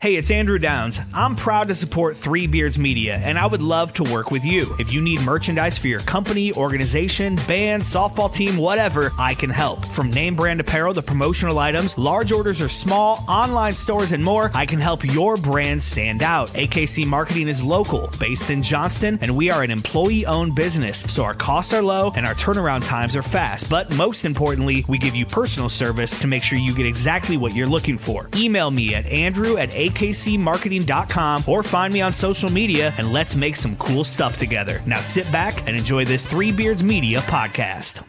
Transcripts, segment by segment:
Hey, it's Andrew Downs. I'm proud to support Three Beards Media, and I would love to work with you. If you need merchandise for your company, organization, band, softball team, whatever, I can help. From name brand apparel to promotional items, large orders or small, online stores, and more, I can help your brand stand out. AKC Marketing is local, based in Johnston, and we are an employee-owned business, so our costs are low and our turnaround times are fast. But most importantly, we give you personal service to make sure you get exactly what you're looking for. Email me at andrew@akcmarketing.com or find me on social media and let's make some cool stuff together. Now sit back and enjoy this Three Beards Media podcast.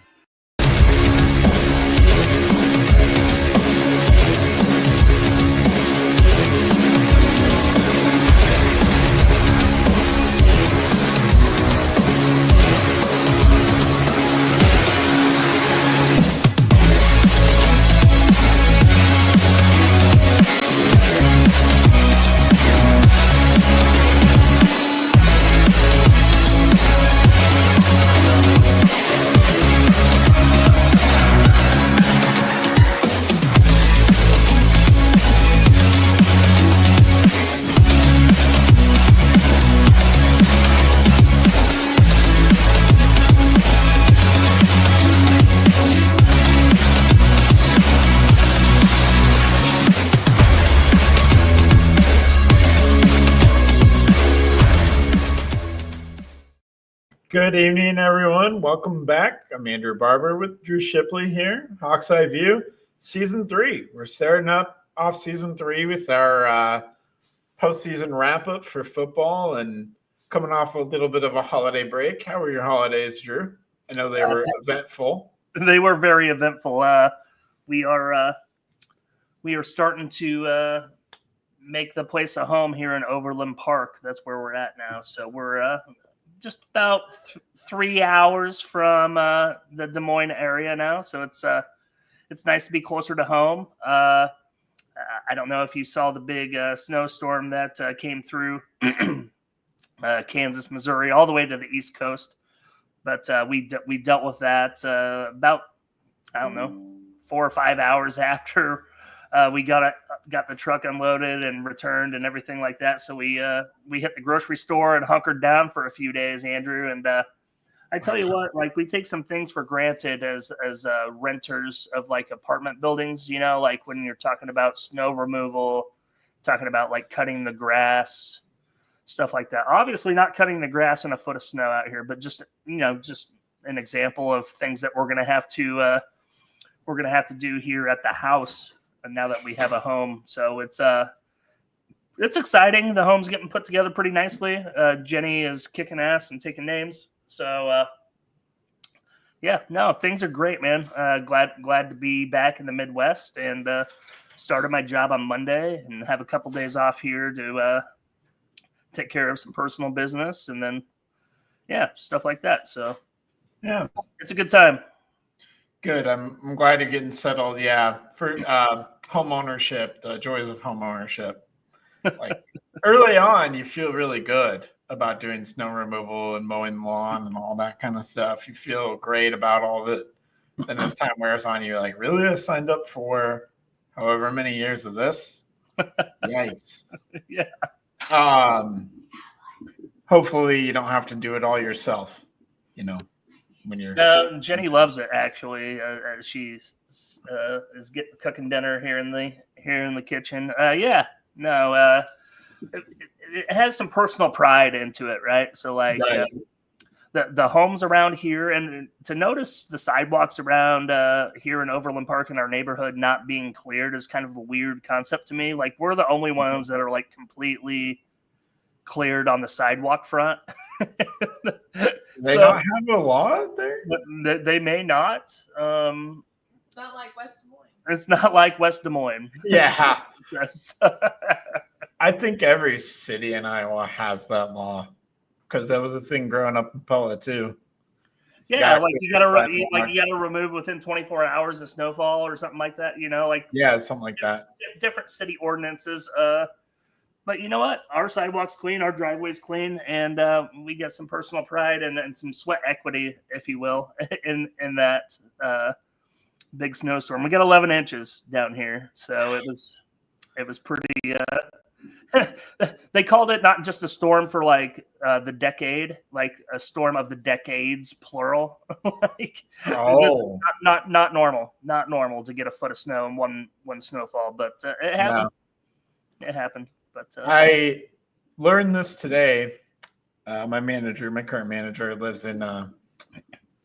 Good evening, everyone. Welcome back. I'm Andrew Barber with Drew Shipley here, Hawk's Eye View, Season 3. We're starting off Season 3 with our postseason wrap-up for football and coming off a little bit of a holiday break. How were your holidays, Drew? I know they were eventful. They were very eventful. We are starting to make the place a home here in Overland Park. That's where we're at now. So we're just about 3 hours from the Des Moines area now, so it's nice to be closer to home. I don't know if you saw the big snowstorm that came through Kansas, Missouri, all the way to the East Coast, but we dealt with that about 4 or 5 hours after we got the truck unloaded and returned and everything like that. So we hit the grocery store and hunkered down for a few days, Andrew. And I tell you what, like we take some things for granted as renters of like apartment buildings, you know, like when you're talking about snow removal, talking about like cutting the grass, stuff like that. Obviously not cutting the grass in a foot of snow out here, but just, you know, just an example of things that we're going to have to do here at the house. And now that we have a home, so it's exciting. The home's getting put together pretty nicely. Jenny is kicking ass and taking names. So things are great, man. Glad to be back in the Midwest and started my job on Monday and have a couple days off here to take care of some personal business and then stuff like that. So it's a good time. Good. I'm glad you're getting settled. Yeah. For home ownership, the joys of home ownership. Like early on, you feel really good about doing snow removal and mowing the lawn and all that kind of stuff. You feel great about all of it. Then as time wears on, you're like, really? I signed up for however many years of this? Yikes. Yeah. Hopefully you don't have to do it all yourself, you know. When you're Jenny loves it actually. She is cooking dinner here in the kitchen. It has some personal pride into it, right? So like the homes around here, and to notice the sidewalks around here in Overland Park in our neighborhood not being cleared is kind of a weird concept to me. Like we're the only ones that are like completely cleared on the sidewalk front. They don't have a law there? They may not. It's not like West Des Moines. It's not like West Des Moines. Yeah. Yes. I think every city in Iowa has that law because that was a thing growing up in Pella too. Yeah, like you gotta remove within 24 hours of snowfall or something like that. You know, like something like that. Different city ordinances. But you know what? Our sidewalk's clean, our driveway's clean, and we get some personal pride and some sweat equity, if you will, in that big snowstorm. We got 11 inches down here, so it was pretty They called it not just a storm for like the decade, like a storm of the decades, plural. Like this is Oh, not normal to get a foot of snow in one snowfall, but it happened. no. It happened. But I learned this today. My current manager, lives in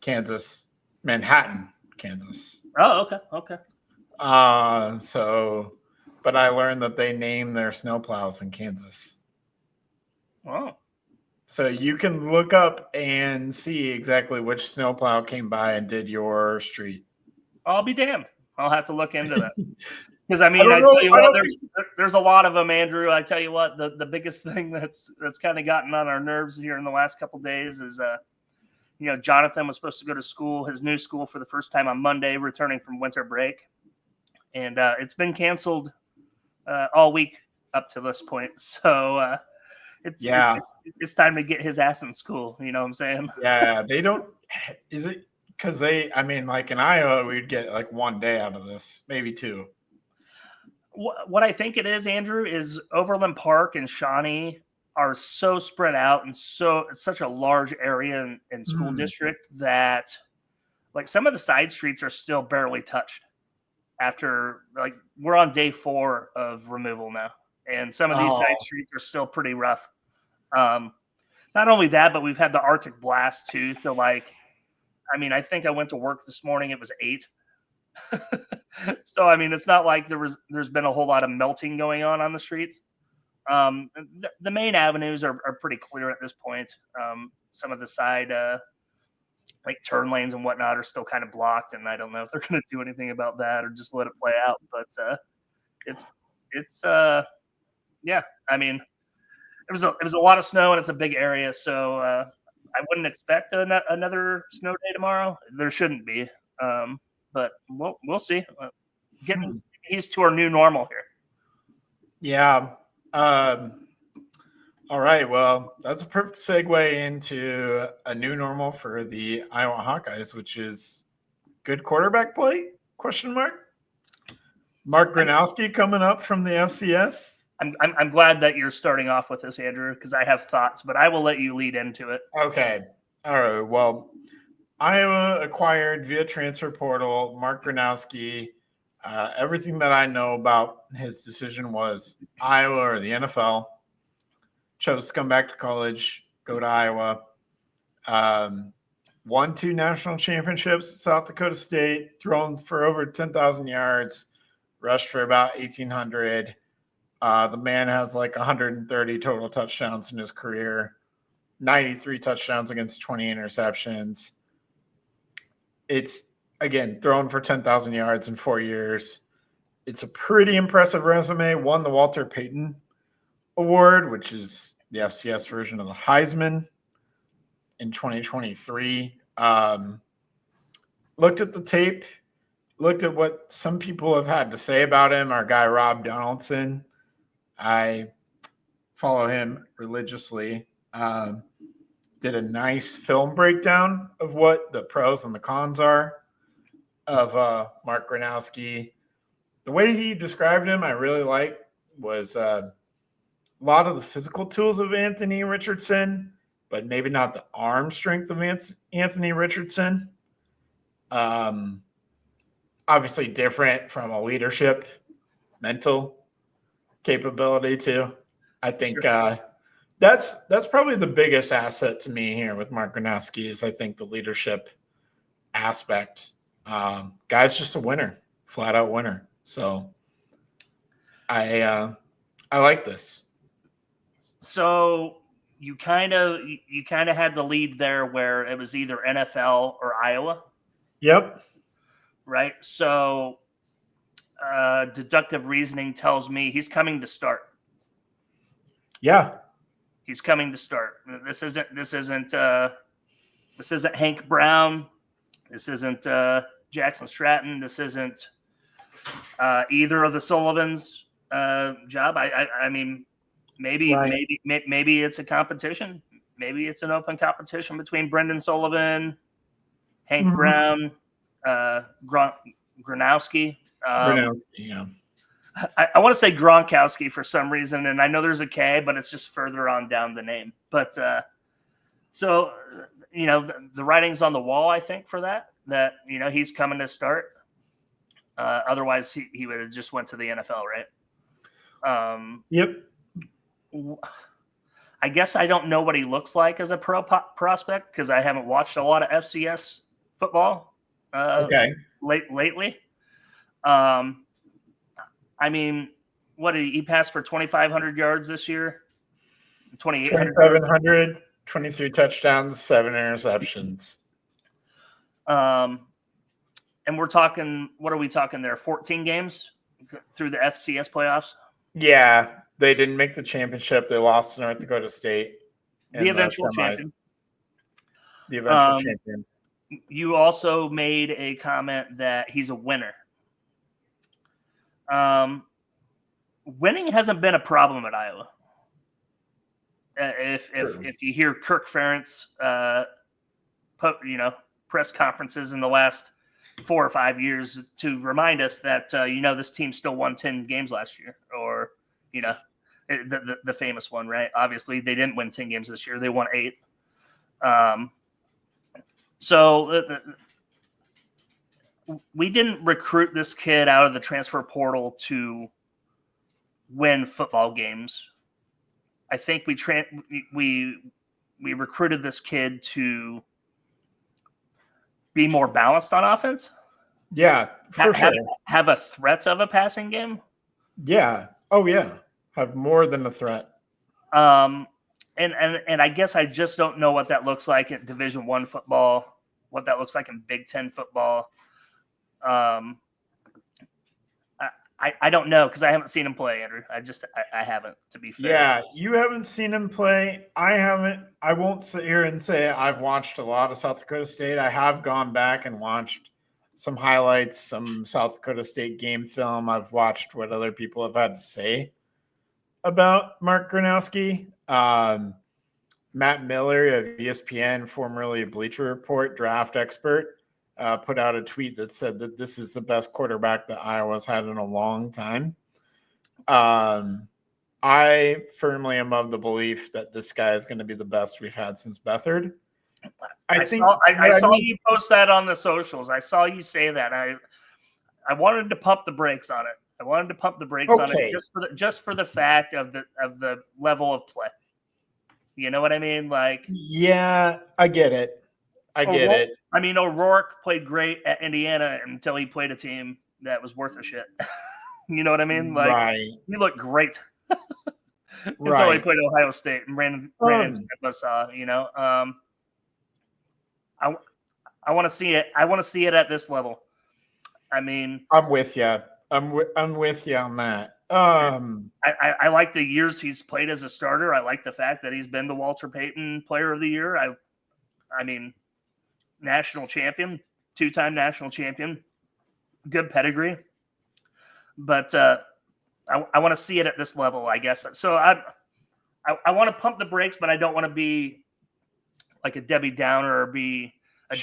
Kansas, Manhattan, Kansas. oh, okay. But I learned that they name their snowplows in Kansas. Oh, So you can look up and see exactly which snowplow came by and did your street. I'll be damned. I'll have to look into that. Because I don't know. tell you I what, don't there's a lot of them, Andrew. I tell you what, the biggest thing that's kind of gotten on our nerves here in the last couple of days is, Jonathan was supposed to go to school, his new school, for the first time on Monday, returning from winter break, and it's been canceled all week up to this point. So it's time to get his ass in school. You know what I'm saying? Yeah, they don't. Is it because like in Iowa, we'd get like 1 day out of this, maybe 2. What I think it is, Andrew, is Overland Park and Shawnee are so spread out and it's such a large area and school district that like some of the side streets are still barely touched after, like, we're on day 4 of removal now. And some of these side streets are still pretty rough. Not only that, but we've had the Arctic blast too. So like, I think I went to work this morning. It was 8. So, it's not like there's been a whole lot of melting going on the streets. The main avenues are pretty clear at this point. Some of the side, like turn lanes and whatnot, are still kind of blocked, and I don't know if they're going to do anything about that or just let it play out. But it was a lot of snow, and it's a big area, so I wouldn't expect another snow day tomorrow. There shouldn't be. But we'll see. Getting used to our new normal here. Yeah. All right. Well, that's a perfect segue into a new normal for the Iowa Hawkeyes, which is good quarterback play? ? Mark Gronowski coming up from the FCS. I'm glad that you're starting off with this, Andrew, because I have thoughts, but I will let you lead into it. Okay. All right. Well, Iowa acquired via transfer portal Mark Gronowski. Everything that I know about his decision was Iowa or the NFL. Chose to come back to college, go to Iowa. Won 2 national championships at South Dakota State, thrown for over 10,000 yards, rushed for about 1,800. The man has like 130 total touchdowns in his career, 93 touchdowns against 20 interceptions. It's, again, thrown for 10,000 yards in 4 years. It's a pretty impressive resume. Won the Walter Payton Award, which is the FCS version of the Heisman, in 2023. Looked at the tape, looked at what some people have had to say about him. Our guy, Rob Donaldson, I follow him religiously. Did a nice film breakdown of what the pros and the cons are of Mark Gronowski. The way he described him, I really liked, was a lot of the physical tools of Anthony Richardson, but maybe not the arm strength of Anthony Richardson. Obviously different from a leadership, mental capability too. I think that's probably the biggest asset to me here with Mark Gronowski is I think the leadership aspect. Guy's just a winner, flat out winner. So I like this. So you kind of had the lead there where it was either NFL or Iowa. Yep. Right. So deductive reasoning tells me he's coming to start. Yeah. He's coming to start. This isn't Hank Brown. This isn't Jackson Stratton. This isn't either of the Sullivans' job. I mean, maybe it's a competition. Maybe it's an open competition between Brendan Sullivan, Hank Brown, Gronowski. Gronowski, yeah. I want to say Gronkowski for some reason, and I know there's a K, but it's just further on down the name. But so, the writing's on the wall, I think, for that he's coming to start. Otherwise, he would have just went to the NFL, right? Yep. I guess I don't know what he looks like as a prospect because I haven't watched a lot of FCS football lately. I mean, what did he pass for 2,500 yards this year? 2,700, 23 touchdowns, 7 interceptions. And we're talking, what are we talking there? 14 games through the FCS playoffs? Yeah, they didn't make the championship. They lost to North Dakota State. The eventual champion. The eventual champion. You also made a comment that he's a winner. Winning hasn't been a problem at Iowa. If you hear Kirk Ferentz, press conferences in the last 4 or 5 years to remind us that this team still won 10 games last year, or the famous one, right? Obviously, they didn't win 10 games this year; they won 8. We didn't recruit this kid out of the transfer portal to win football games. I think we recruited this kid to be more balanced on offense. Yeah, for sure. Have a threat of a passing game. Yeah. Oh, yeah. Have more than a threat. And I guess I just don't know what that looks like in Division I football, what that looks like in Big Ten football. I don't know because I haven't seen him play, Andrew. I haven't, to be fair. Yeah, you haven't seen him play. I haven't. I won't sit here and say I've watched a lot of South Dakota State. I have gone back and watched some highlights, some South Dakota State game film. I've watched what other people have had to say about Mark Gronowski. Matt Miller of ESPN, formerly a Bleacher Report draft expert, put out a tweet that said that this is the best quarterback that Iowa's had in a long time. I firmly am of the belief that this guy is going to be the best we've had since Beathard. I saw you post that on the socials. I saw you say that. I wanted to pump the brakes on it. On it just for the fact of the level of play. You know what I mean? Like, yeah, I get it. I get it. I mean, O'Rourke played great at Indiana until he played a team that was worth a shit. You know what I mean? Like, right. He looked great until he played Ohio State and ran into Buzzsaw. I want to see it. I want to see it at this level. I mean, I'm with you. I'm with you on that. I like the years he's played as a starter. I like the fact that he's been the Walter Payton Player of the Year. I mean, national champion, 2-time national champion, good pedigree. But I want to see it at this level, I guess. So I want to pump the brakes, but I don't want to be like a Debbie Downer or be a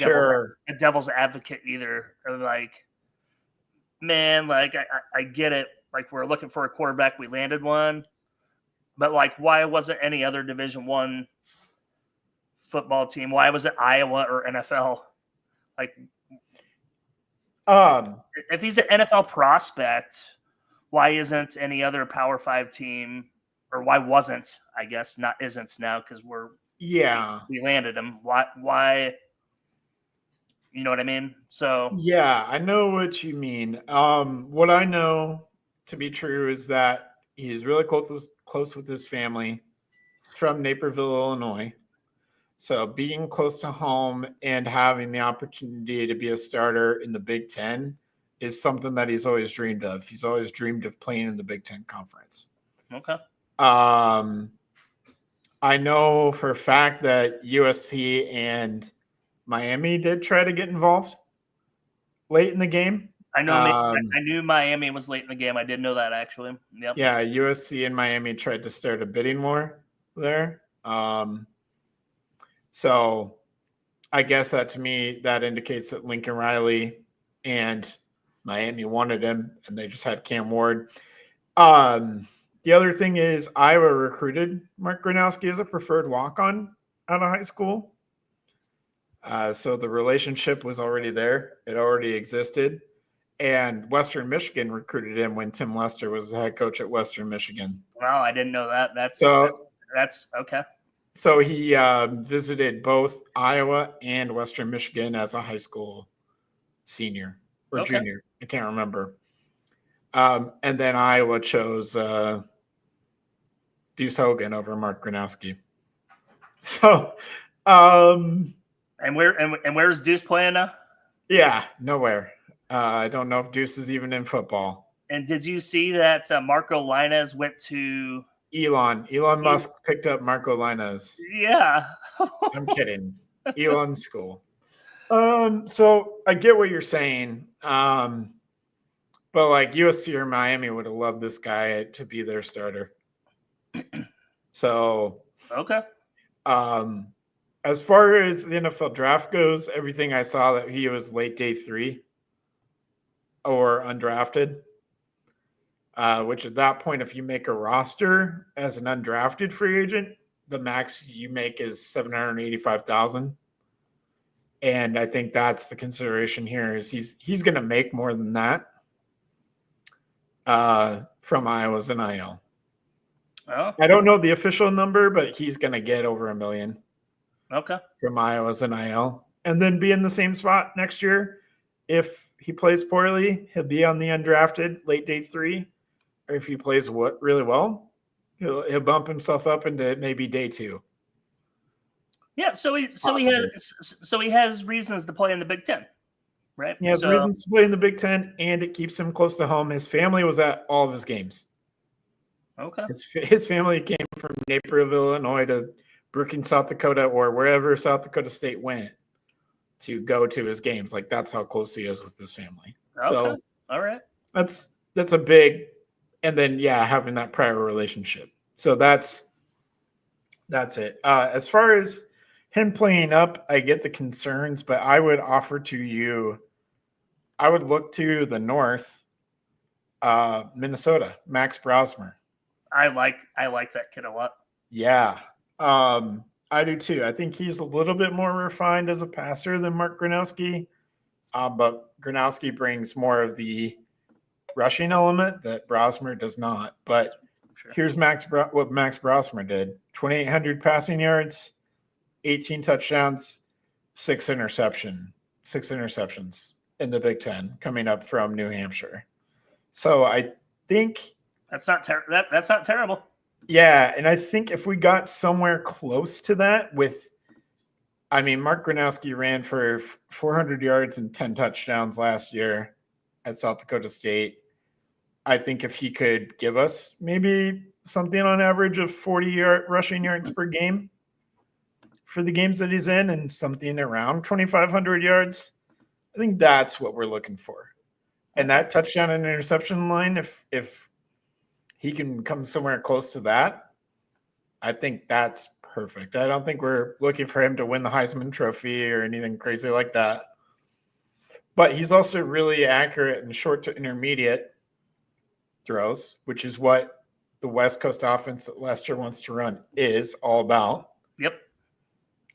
devil's advocate either. Or like, man, like I get it. Like, we're looking for a quarterback. We landed one. But, like, why wasn't any other Division I football team? Why was it Iowa or NFL? Like, if he's an NFL prospect, why isn't any other Power 5 team, or why wasn't, I guess, not isn't now because we landed him. Why? You know what I mean? So yeah, I know what you mean. What I know to be true is that he's really close with his family. He's from Naperville, Illinois. So being close to home and having the opportunity to be a starter in the Big Ten is something that he's always dreamed of. He's always dreamed of playing in the Big Ten Conference. Okay. I know for a fact that USC and Miami did try to get involved late in the game. I know. I knew Miami was late in the game. I didn't know that, actually. Yep. Yeah, USC and Miami tried to start a bidding war there. So I guess that, to me, that indicates that Lincoln Riley and Miami wanted him, and they just had Cam Ward. The other thing is Iowa recruited Mark Gronowski as a preferred walk-on out of high school. So the relationship was already there. It already existed. And Western Michigan recruited him when Tim Lester was the head coach at Western Michigan. Wow, I didn't know that. That's okay. So he visited both Iowa and Western Michigan as a high school senior or junior. I can't remember. And then Iowa chose Deuce Hogan over Mark Gronowski. So, and where's Deuce playing now? Yeah, nowhere. I don't know if Deuce is even in football. And did you see that Marco Linez went to Elon Musk picked up Marco Linez? Yeah. I'm kidding. Elon's school. So I get what you're saying. But like USC or Miami would have loved this guy to be their starter. So okay. As far as the NFL draft goes, everything I saw that he was late day 3 or undrafted. Which at that point, if you make a roster as an undrafted free agent, the max you make is $785,000. And I think that's the consideration here is he's going to make more than that from Iowa's NIL. Oh. I don't know the official number, but he's going to get over $1 million. Okay. From Iowa's NIL. And then be in the same spot next year. If he plays poorly, he'll be on the undrafted late day 3. Or if he plays really well, he'll bump himself up into maybe day 2. Yeah, so he has reasons to play in the Big Ten, right? He has reasons to play in the Big Ten, and it keeps him close to home. His family was at all of his games. Okay. His family came from Naperville, Illinois to Brookings, South Dakota, or wherever South Dakota State went to go to his games. Like that's how close he is with his family. Okay. So all right. That's a big, and then having that prior relationship. So that's it. As far as him playing up, I get the concerns, but I would offer to you, I would look to the north, Minnesota, Max Brosmer. I like that kid a lot. Yeah, I do too. I think he's a little bit more refined as a passer than Mark Gronowski, but Gronowski brings more of the rushing element that Brosmer does not. But here's what Max Brosmer did: 2,800 passing yards, 18 touchdowns, 6 interceptions in the Big Ten coming up from New Hampshire. So I think that's not terrible. Yeah, and I think if we got somewhere close to that Mark Gronowski ran for 400 yards and 10 touchdowns last year at South Dakota State. I think if he could give us maybe something on average of 40 rushing yards per game for the games that he's in and something around 2,500 yards, I think that's what we're looking for. And that touchdown and interception line, if he can come somewhere close to that, I think that's perfect. I don't think we're looking for him to win the Heisman Trophy or anything crazy like that. But he's also really accurate in short to intermediate throws, which is what the West Coast offense that Lester wants to run is all about. Yep.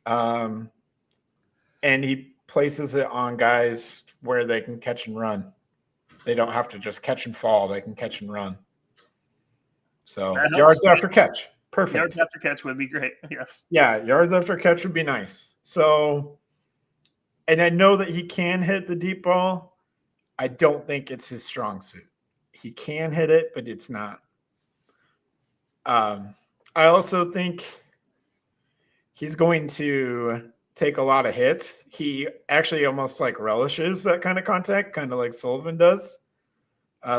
And he places it on guys where they can catch and run. They don't have to just catch and fall. They can catch and run. So yards after catch. Perfect. Yards after catch would be great. Yes. Yeah, yards after catch would be nice. So, and I know that he can hit the deep ball. I don't think it's his strong suit. He can hit it, but it's not. I also think he's going to take a lot of hits. He actually almost like relishes that kind of contact, kind of like Sullivan does.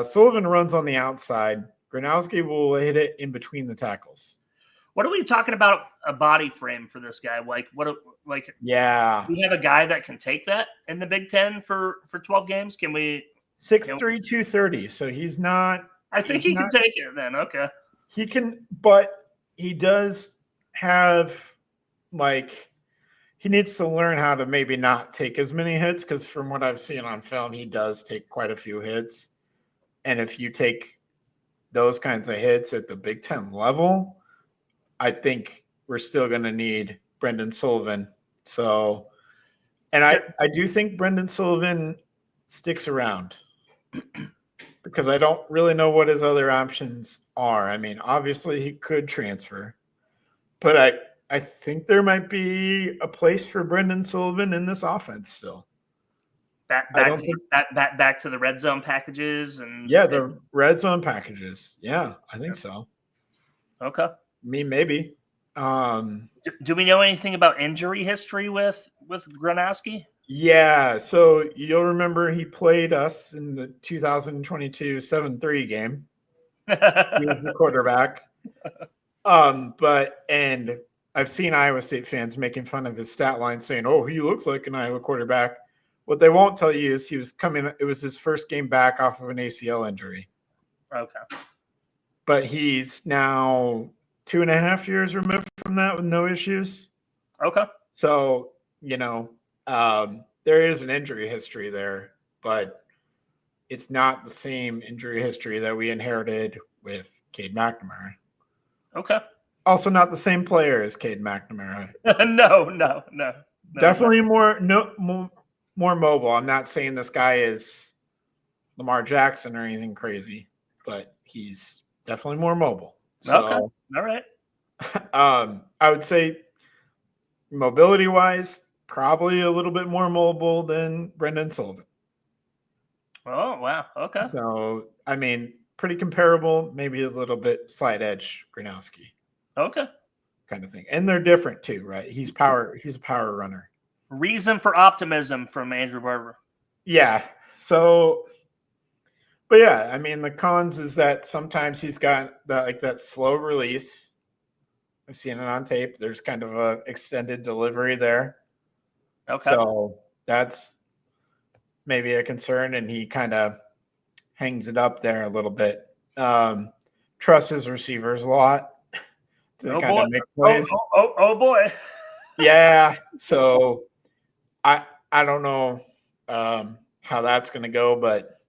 Sullivan runs on the outside. Gronowski will hit it in between the tackles. What are we talking about? A body frame for this guy? Yeah. We have a guy that can take that in the Big Ten for 12 games. Can we? 6'3", 230. So he's not. I think he can take it then. Okay. He can, but he does have he needs to learn how to maybe not take as many hits because from what I've seen on film, he does take quite a few hits. And if you take those kinds of hits at the Big Ten level, I think we're still going to need Brendan Sullivan. So, and I do think Brendan Sullivan sticks around because I don't really know what his other options are. I mean, obviously he could transfer, but I think there might be a place for Brendan Sullivan in this offense still. Back to the red zone packages and the red zone packages. Yeah, I think so. Okay. Maybe. Do we know anything about injury history with Gronowski? Yeah, so you'll remember he played us in the 2022 7-3 game. He was the quarterback. And I've seen Iowa State fans making fun of his stat line saying, "Oh, he looks like an Iowa quarterback." What they won't tell you is it was his first game back off of an ACL injury. Okay. But he's now 2.5 years removed from that with no issues. Okay. So, there is an injury history there, but it's not the same injury history that we inherited with Cade McNamara. Okay. Also not the same player as Cade McNamara. No. Definitely more mobile. I'm not saying this guy is Lamar Jackson or anything crazy, but he's definitely more mobile. So, okay. All right. I would say mobility-wise, probably a little bit more mobile than Brendan Sullivan. Oh, wow. Okay. So, I mean, pretty comparable, maybe a little bit slight edge Gronowski. Okay. Kind of thing. And they're different too, right? He's a power runner. Reason for optimism from Andrew Barber. Yeah. So, but yeah, I mean, the cons is that sometimes he's got that slow release. I've seen it on tape. There's kind of a extended delivery there. Okay. So that's maybe a concern, and he kind of hangs it up there a little bit. Trusts his receivers a lot to kind of make plays. Oh boy. Yeah. So I don't know how that's going to go, but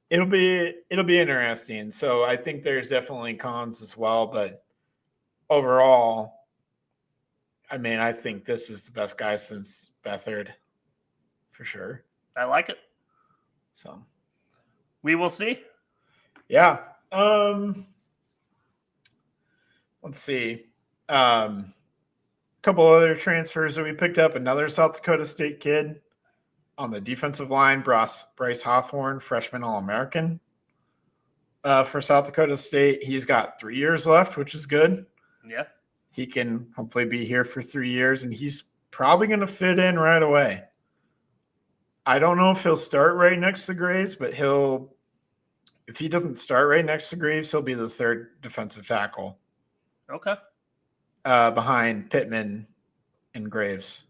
it'll be interesting. So I think there's definitely cons as well, but overall, I mean, I think this is the best guy since Beathard, for sure. I like it. So we will see. Yeah. Let's see. Couple other transfers that we picked up. Another South Dakota State kid on the defensive line, Bryce Hawthorne, freshman All-American for South Dakota State. He's got 3 years left, which is good. Yeah. He can hopefully be here for 3 years, and he's probably going to fit in right away. I don't know if he'll start right next to Graves, but if he doesn't start right next to Graves, he'll be the third defensive tackle. Okay. Behind Pittman and Graves.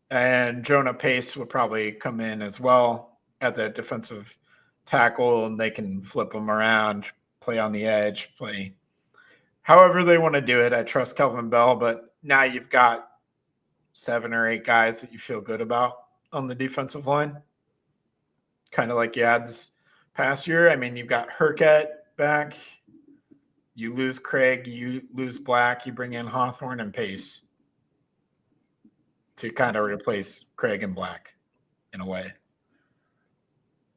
And Jonah Pace will probably come in as well at the defensive tackle, and they can flip him around, play on the edge, play however they want to do it. I trust Kelvin Bell, but now you've got 7 or 8 guys that you feel good about on the defensive line, kind of like you had this past year. I mean, you've got Herket back. You lose Craig, you lose Black, you bring in Hawthorne and Pace to kind of replace Craig and Black in a way.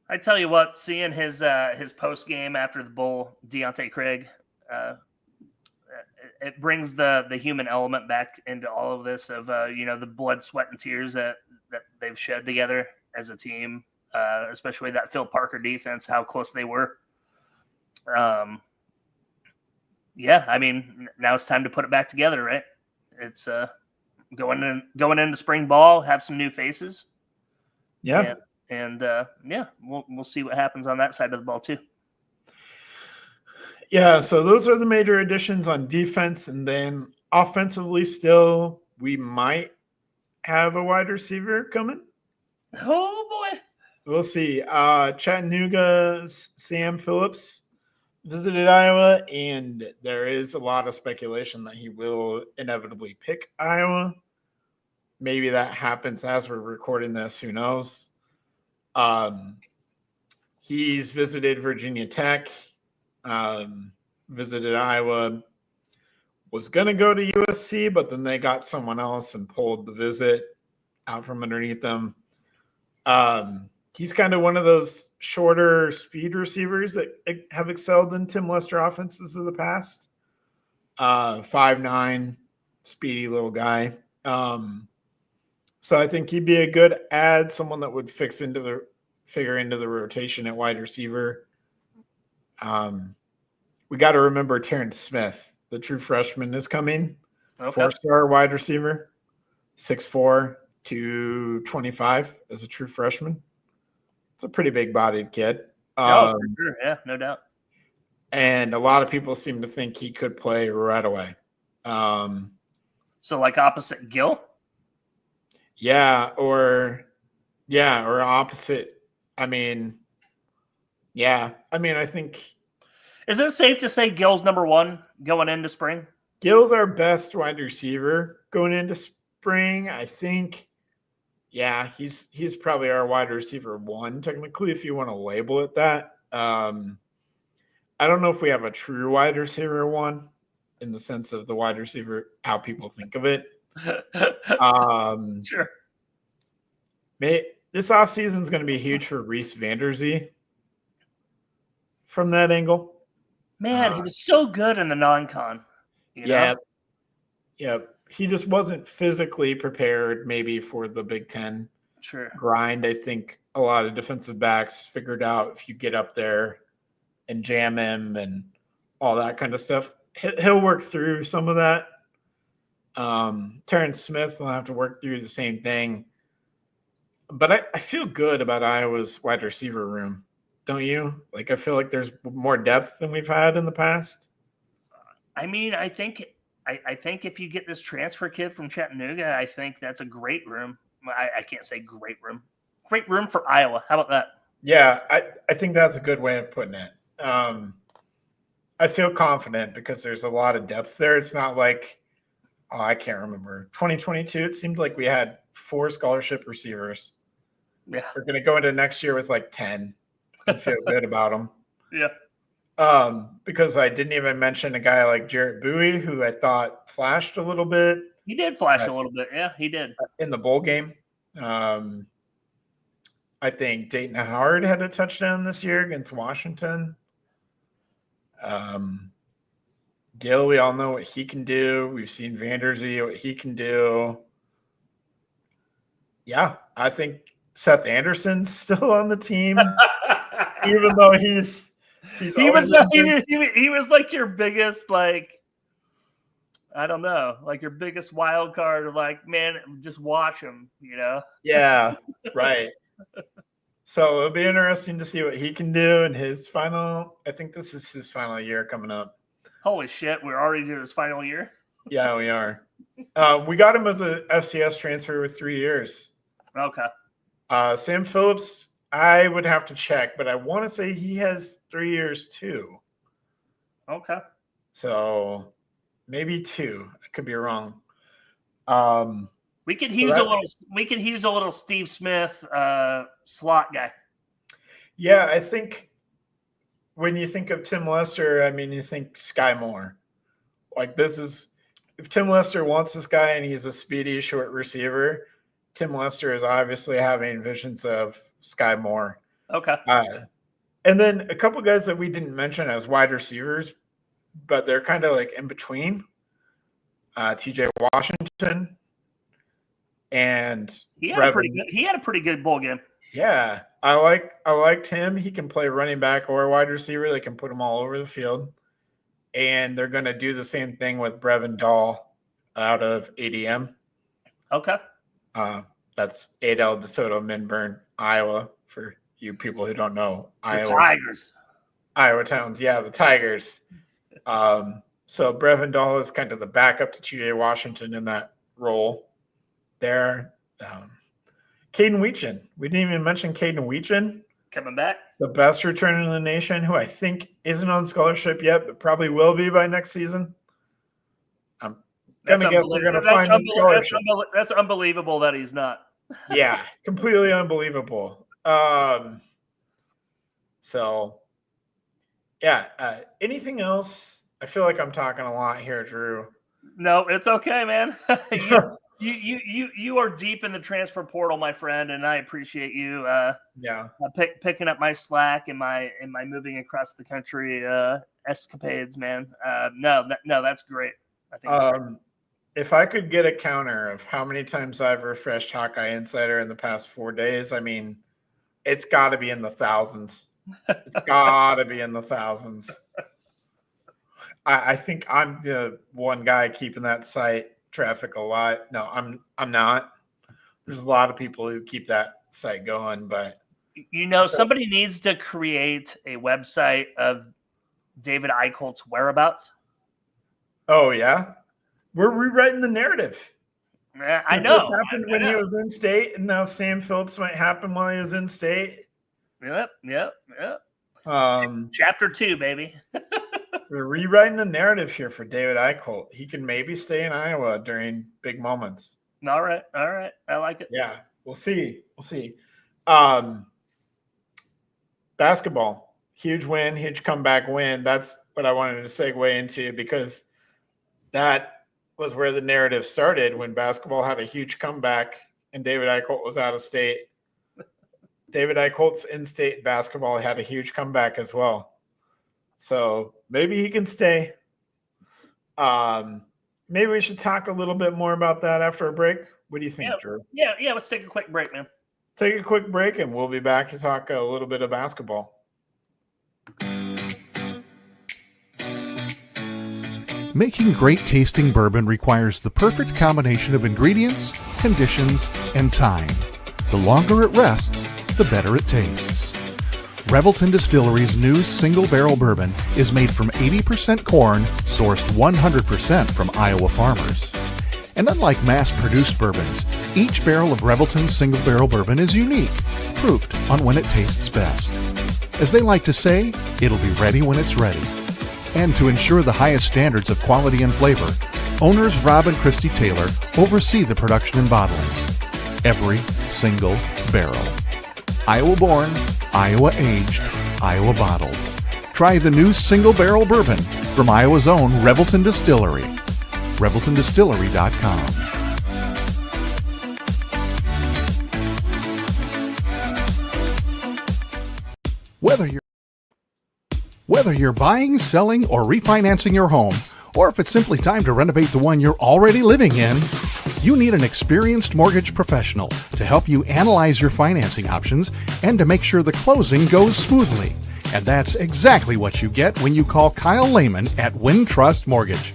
I tell you what, seeing his post game after the bowl, Deontay Craig, it brings the human element back into all of this of the blood, sweat, and tears that they've shed together as a team, especially that Phil Parker defense, how close they were. Yeah, I mean, now it's time to put it back together, right? It's going into spring ball, have some new faces. Yeah, and we'll see what happens on that side of the ball too. Yeah, so those are the major additions on defense, and then offensively, still we might have a wide receiver coming. Oh boy, we'll see. Chattanooga's Sam Phillips visited Iowa, and there is a lot of speculation that he will inevitably pick Iowa. Maybe that happens as we're recording this. Who knows? He's visited Virginia Tech. Visited Iowa. Was going to go to USC, but then they got someone else and pulled the visit out from underneath them. He's kind of one of those shorter speed receivers that have excelled in Tim Lester offenses of the past. 5'9", speedy little guy. So I think he'd be a good add, someone that would figure into the rotation at wide receiver. We got to remember Terrence Smith, the true freshman, is coming. Okay. 4-star wide receiver, 6'4", 225 as a true freshman. It's a pretty big-bodied kid. For sure. Yeah, no doubt. And a lot of people seem to think he could play right away. So like opposite Gill? Or opposite. I think Is it safe to say Gill's number one going into spring? Gill's our best wide receiver going into spring. I think, he's probably our wide receiver one, technically, if you want to label it that. I don't know if we have a true wide receiver one in the sense of the wide receiver, how people think of it. Sure. This offseason is going to be huge for Reese Vanderzee from that angle. Man, he was so good in the non-con. Yep. He just wasn't physically prepared maybe for the Big Ten grind. I think a lot of defensive backs figured out if you get up there and jam him and all that kind of stuff, he'll work through some of that. Terrence Smith will have to work through the same thing. But I feel good about Iowa's wide receiver room. Don't you? Like, I feel like there's more depth than we've had in the past. I think if you get this transfer kid from Chattanooga, I think that's a great room. I can't say great room. Great room for Iowa. How about that? Yeah, I think that's a good way of putting it. I feel confident because there's a lot of depth there. It's not like, I can't remember. 2022, it seemed like we had 4 scholarship receivers. Yeah. We're going to go into next year with like 10 and feel good about them. Yeah. Because I didn't even mention a guy like Jarrett Bowie, who I thought flashed a little bit. He did flash a little bit. Yeah, he did. In the bowl game. I think Dayton Howard had a touchdown this year against Washington. Gill, we all know what he can do. We've seen Vanderzee, what he can do. Yeah, I think Seth Anderson's still on the team, even though he was like your biggest, like, I don't know, like your biggest wild card. Like, man, just watch him, Yeah, right. So it'll be interesting to see what he can do in his final. I think this is his final year coming up. Holy shit, we're already doing his final year? Yeah, we are. We got him as a FCS transfer with 3 years. Okay. Sam Phillips, I would have to check, but I want to say he has 3 years too. Okay. So maybe 2. I could be wrong. We could use a little Steve Smith slot guy. Yeah, I think when you think of Tim Lester, you think Sky Moore. Like, this is, if Tim Lester wants this guy and he's a speedy short receiver, Tim Lester is obviously having visions of Sky Moore. Okay. And then a couple guys that we didn't mention as wide receivers, but they're kind of like in between. TJ Washington and he had a pretty good bowl game. Yeah, I liked him. He can play running back or wide receiver. They can put him all over the field. And they're going to do the same thing with Brevin Dahl out of ADM. Okay. That's Adel DeSoto Minburn, Iowa, for you people who don't know. The Tigers. Iowa Towns. Yeah, the Tigers. So Brevin Dahl is kind of the backup to TJ Washington in that role there. Caden Weechin. We didn't even mention Caden Weechin. Coming back. The best returner in the nation, who I think isn't on scholarship yet, but probably will be by next season. I'm going to guess they're going to find him scholarship. That's unbelievable that he's not. Yeah, completely unbelievable. So, Yeah. Anything else? I feel like I'm talking a lot here, Drew. No, it's okay, man. You are deep in the transfer portal, my friend, and I appreciate you picking up my slack in my moving across the country escapades, man. No, that's great. I think that's great. If I could get a counter of how many times I've refreshed Hawkeye Insider in the past 4 days, I mean, it's got to be in the thousands. It's got to be in the thousands. I think I'm the one guy keeping that site traffic alive. No, I'm not. There's a lot of people who keep that site going, but somebody needs to create a website of David Eicholt's whereabouts. Oh yeah, we're rewriting the narrative. I know. What happened when he was in state, and now Sam Phillips might happen while he was in state. Yep. Chapter 2, baby. We're rewriting the narrative here for David Eicholt. He can maybe stay in Iowa during big moments. All right. I like it. Yeah, we'll see. Basketball, huge win, huge comeback win. That's what I wanted to segue into because that was where the narrative started when basketball had a huge comeback and David Eicholt was out of state. David Eicholt's in-state basketball had a huge comeback as well. So maybe he can stay. Maybe we should talk a little bit more about that after a break. What do you think, Drew? Yeah. Let's take a quick break, man. Take a quick break, and we'll be back to talk a little bit of basketball. Making great tasting bourbon requires the perfect combination of ingredients, conditions, and time. The longer it rests, the better it tastes. Revelton Distillery's new single barrel bourbon is made from 80% corn, sourced 100% from Iowa farmers. And unlike mass-produced bourbons, each barrel of Revelton single barrel bourbon is unique, proofed on when it tastes best. As they like to say, it'll be ready when it's ready. And to ensure the highest standards of quality and flavor, owners Rob and Christy Taylor oversee the production and bottling. Every single barrel. Iowa born, Iowa aged, Iowa bottled. Try the new single barrel bourbon from Iowa's own Revelton Distillery. ReveltonDistillery.com. Whether you're buying, selling, or refinancing your home, or if it's simply time to renovate the one you're already living in, you need an experienced mortgage professional to help you analyze your financing options and to make sure the closing goes smoothly. And that's exactly what you get when you call Kyle Lehman at Wintrust Mortgage.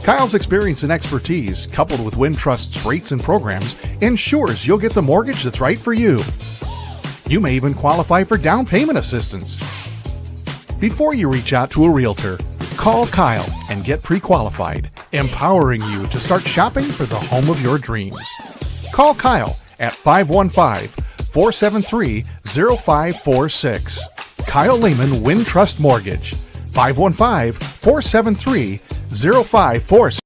Kyle's experience and expertise, coupled with Wintrust's rates and programs, ensures you'll get the mortgage that's right for you. You may even qualify for down payment assistance. Before you reach out to a realtor, call Kyle and get pre-qualified, empowering you to start shopping for the home of your dreams. Call Kyle at 515-473-0546. Kyle Lehman Wintrust Mortgage, 515-473-0546.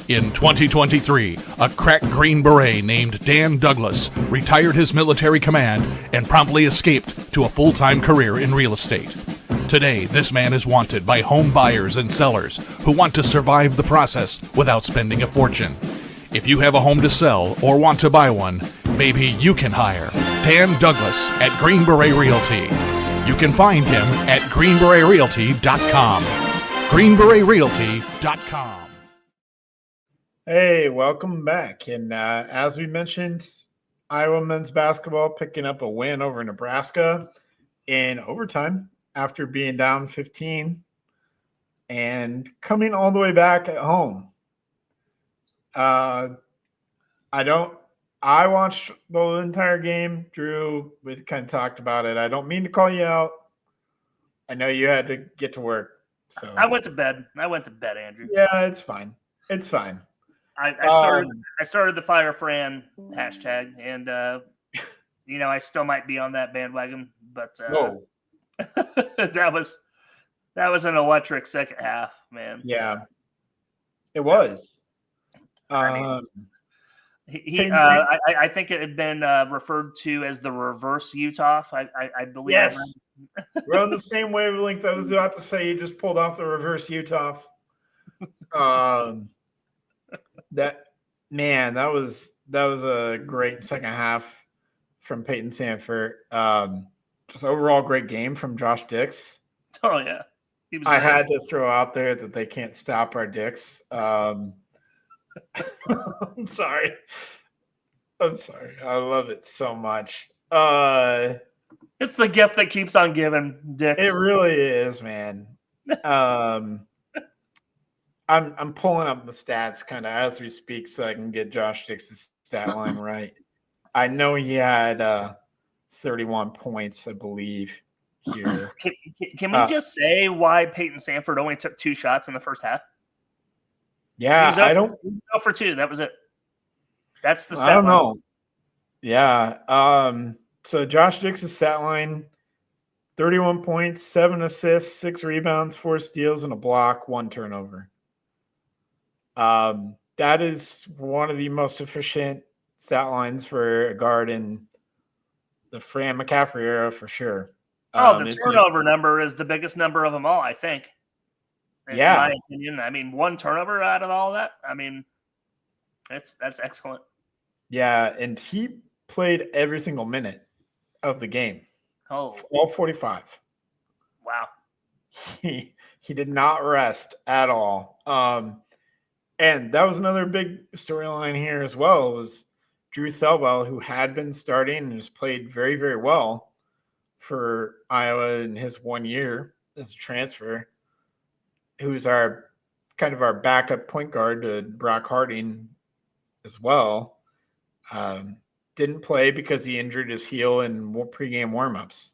In 2023, a crack Green Beret named Dan Douglas retired his military command and promptly escaped to a full-time career in real estate. Today, this man is wanted by home buyers and sellers who want to survive the process without spending a fortune. If you have a home to sell or want to buy one, maybe you can hire Dan Douglas at Green Beret Realty. You can find him at greenberetrealty.com. greenberetrealty.com. Hey, welcome back. And as we mentioned, Iowa men's basketball picking up a win over Nebraska in overtime after being down 15 and coming all the way back at home. I watched the entire game. Drew, we kind of talked about it. I don't mean to call you out. I know you had to get to work. So I went to bed, Andrew. Yeah, it's fine. It's fine. I started the Fire Fran hashtag, and I still might be on that bandwagon, but that was an electric second half, man. Yeah, it was. I think it had been referred to as the reverse Utah. I believe. Yes, We're on the same wavelength. I was about to say you just pulled off the reverse Utah. That was a great second half from Peyton Sanford. Just overall great game from Josh Dix. Oh yeah, he was I great. had to throw out there that they can't stop our Dicks. I'm sorry. I love it so much. It's the gift that keeps on giving, Dix. It really is, man. I'm pulling up the stats kind of as we speak so I can get Josh Dix's stat line right. I know he had 31 points, I believe, here. Can we just say why Peyton Sanford only took 2 shots in the first half? Yeah, I don't. 0 for 2. That was it. That's the stat I don't line. know. Yeah. So Josh Dix's stat line: 31 points, 7 assists, 6 rebounds, 4 steals, and a block, 1 turnover. That is one of the most efficient stat lines for a guard in the Fran McCaffrey era for sure. The turnover number is the biggest number of them all, I think. In my opinion. I mean, 1 turnover out of all that. I mean, that's excellent. Yeah, and he played every single minute of the game. Oh, all 45. Wow. He did not rest at all. And that was another big storyline here as well, was Drew Thelwell, who had been starting and has played very, very well for Iowa in his 1 year as a transfer, who's our kind of our backup point guard to Brock Harding as well. Didn't play because he injured his heel in pregame warmups.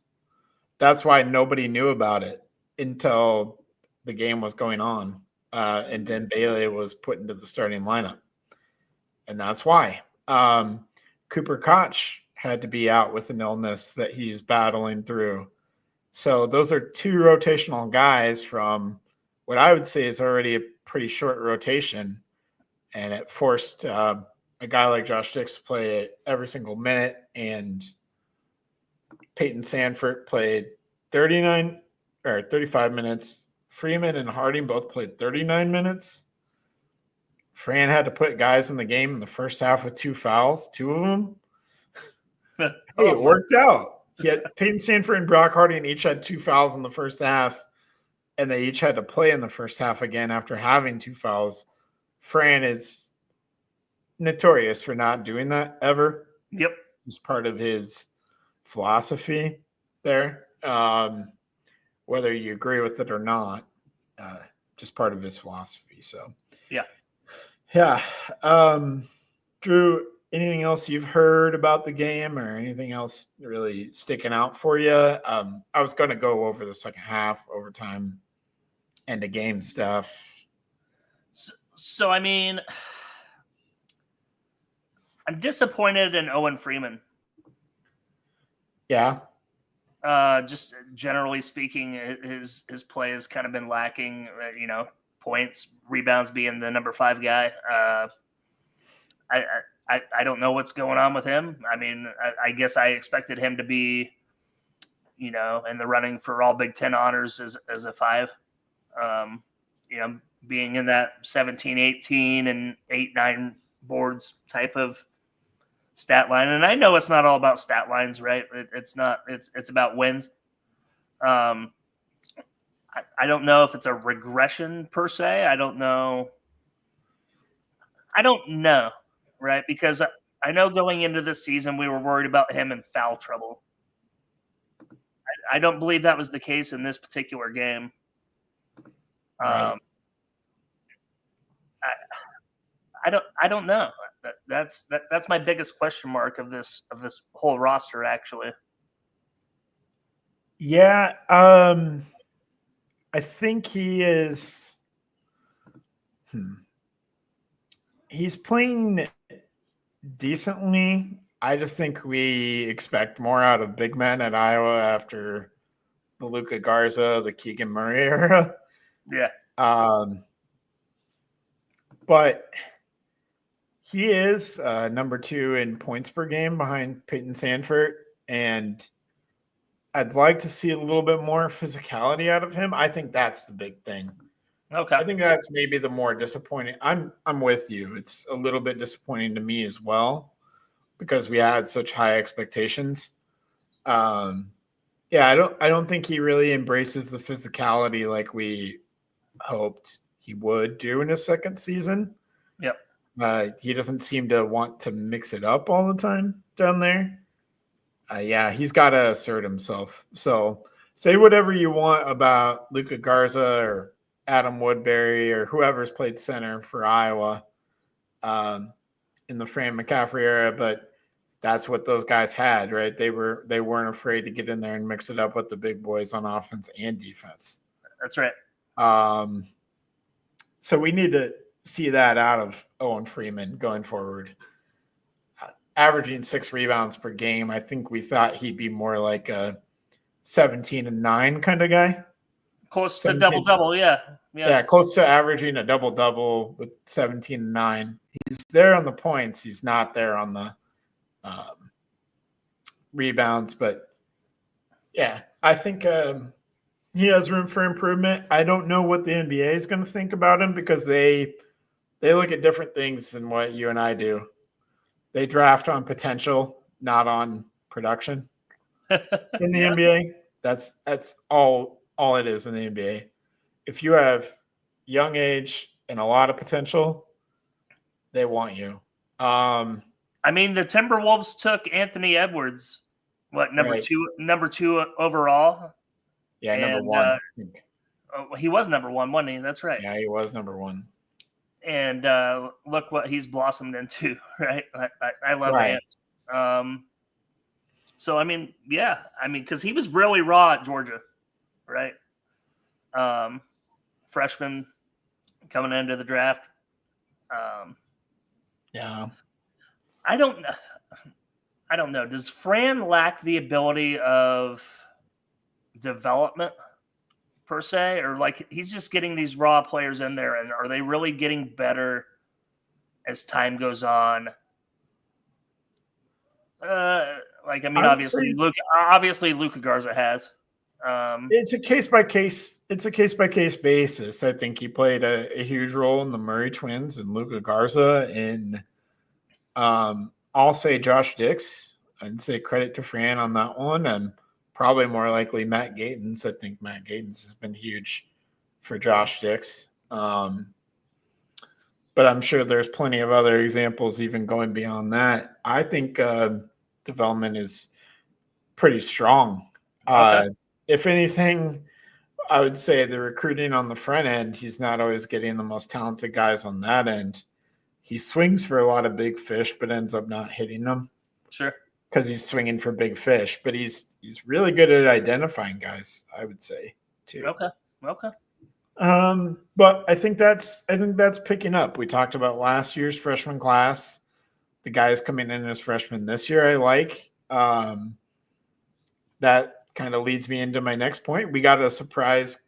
That's why nobody knew about it until the game was going on. And then Bailey was put into the starting lineup. And that's why. Cooper Koch had to be out with an illness that he's battling through. So those are 2 rotational guys from what I would say is already a pretty short rotation. And it forced a guy like Josh Dix to play every single minute. And Peyton Sanford played 35 minutes. Freeman and Harding both played 39 minutes. Fran had to put guys in the game in the first half with 2 fouls, 2 of them. Hey, it worked out. He had Peyton Sanford and Brock Harding each had 2 fouls in the first half, and they each had to play in the first half again after having 2 fouls. Fran is notorious for not doing that ever. Yep. It's part of his philosophy there. Whether you agree with it or not, just part of his philosophy. So, yeah. Drew, anything else you've heard about the game or anything else really sticking out for you? I was going to go over the second half, overtime, and the game stuff. So I mean, I'm disappointed in Owen Freeman. Yeah. Just generally speaking, his play has kind of been lacking. Points, rebounds, being the number 5 guy. I don't know what's going on with him. I mean, I guess I expected him to be, in the running for all Big Ten honors as a 5. Being in that 17, 18, and 8, 9 boards type of stat line. And I know it's not all about stat lines, right? It's not. It's about wins. I don't know if it's a regression per se. I don't know, right? Because I know going into this season, we were worried about him in foul trouble. I don't believe that was the case in this particular game. Right. I don't know. That's my biggest question mark of this whole roster, actually. Yeah, I think he is. He's playing decently. I just think we expect more out of big men at Iowa after the Luka Garza, the Keegan Murray era. Yeah. But he is number 2 in points per game behind Peyton Sanford. And I'd like to see a little bit more physicality out of him. I think that's the big thing. Okay. I think that's maybe the more disappointing. I'm with you. It's a little bit disappointing to me as well because we had such high expectations. Yeah, I don't think he really embraces the physicality like we hoped he would do in his second season. Yep. He doesn't seem to want to mix it up all the time down there. Yeah, he's got to assert himself. So say whatever you want about Luka Garza or Adam Woodbury or whoever's played center for Iowa in the Fran McCaffrey era, but that's what those guys had, right? They weren't afraid to get in there and mix it up with the big boys on offense and defense. That's right. So we need to see that out of Owen Freeman going forward. Averaging 6 rebounds per game, I think we thought he'd be more like a 17-9 kind of guy. Close to double-double, yeah. Yeah, close to averaging a double-double with 17-9. He's there on the points. He's not there on the rebounds. But, yeah, I think he has room for improvement. I don't know what the NBA is going to think about him because they look at different things than what you and I do. They draft on potential, not on production in the NBA. That's all it is in the NBA. If you have young age and a lot of potential, they want you. I mean, the Timberwolves took Anthony Edwards, number two overall? Yeah, number one. He was number one, wasn't he? That's right. Yeah, he was number one. And look what he's blossomed into, right? I love Ant. So, I mean, yeah. I mean, because he was really raw at Georgia, right? Freshman coming into the draft. Yeah. I don't know. Does Fran lack the ability of development per se, or like he's just getting these raw players in there, and are they really getting better as time goes on? Obviously Luka Garza has. It's a case by case basis. I think he played a huge role in the Murray twins and Luka Garza, and I'll say Josh Dix. I'd say credit to Fran on that one, and probably more likely Matt Gatens. I think Matt Gatens has been huge for Josh Dix. But I'm sure there's plenty of other examples even going beyond that. I think development is pretty strong. Okay. If anything, I would say the recruiting on the front end, he's not always getting the most talented guys on that end. He swings for a lot of big fish, but ends up not hitting them. Sure. Because he's swinging for big fish, but he's really good at identifying guys, I would say, too. Okay. But I think that's picking up. We talked about last year's freshman class. The guys coming in as freshmen this year, I like. That kind of leads me into my next point. We got a surprise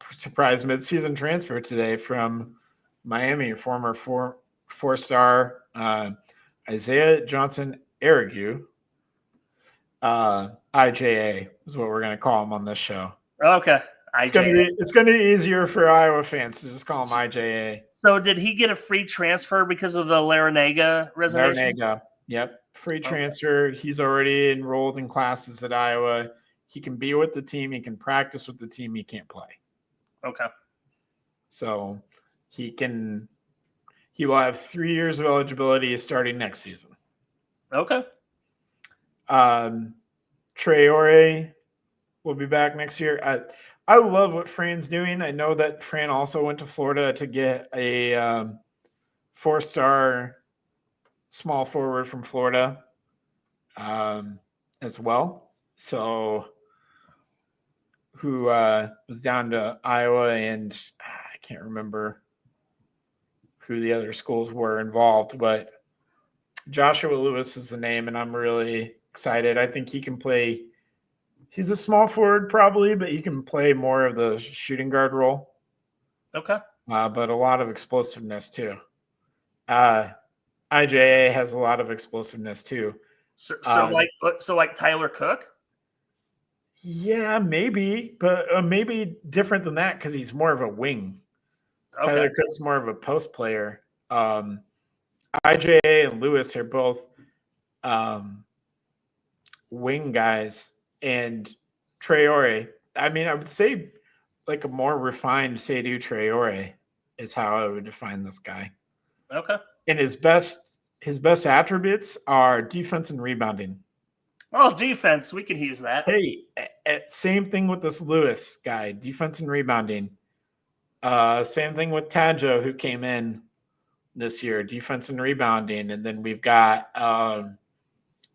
midseason transfer today from Miami, a former four-star Isaiah Johnson Aragu. IJA is what we're going to call him on this show. Okay. It's going to be easier for Iowa fans to just call him IJA. So did he get a free transfer because of the Larinaga reservation? Larinaga, yep. Free transfer. Okay. He's already enrolled in classes at Iowa. He can be with the team. He can practice with the team. He can't play. Okay. So he will have 3 years of eligibility starting next season. Okay. Traore will be back next year. I love what Fran's doing. I know that Fran also went to Florida to get a 4-star small forward from Florida as well. So who was down to Iowa, and I can't remember who the other schools were involved, but Joshua Lewis is the name, and I'm really excited. I think he can play. He's a small forward probably, but he can play more of the shooting guard role. Okay. But a lot of explosiveness too. IJA has a lot of explosiveness too. So like Tyler Cook? Yeah, maybe, but maybe different than that because he's more of a wing. Okay. Tyler Cook's more of a post player. IJA and Lewis are both wing guys, and Traore. I mean, I would say like a more refined Seydou Traore is how I would define this guy. Okay. And his best attributes are defense and rebounding. Oh, defense. We can use that. Hey, same thing with this Lewis guy, defense and rebounding. Same thing with Tadjo, who came in this year, defense and rebounding. And then we've got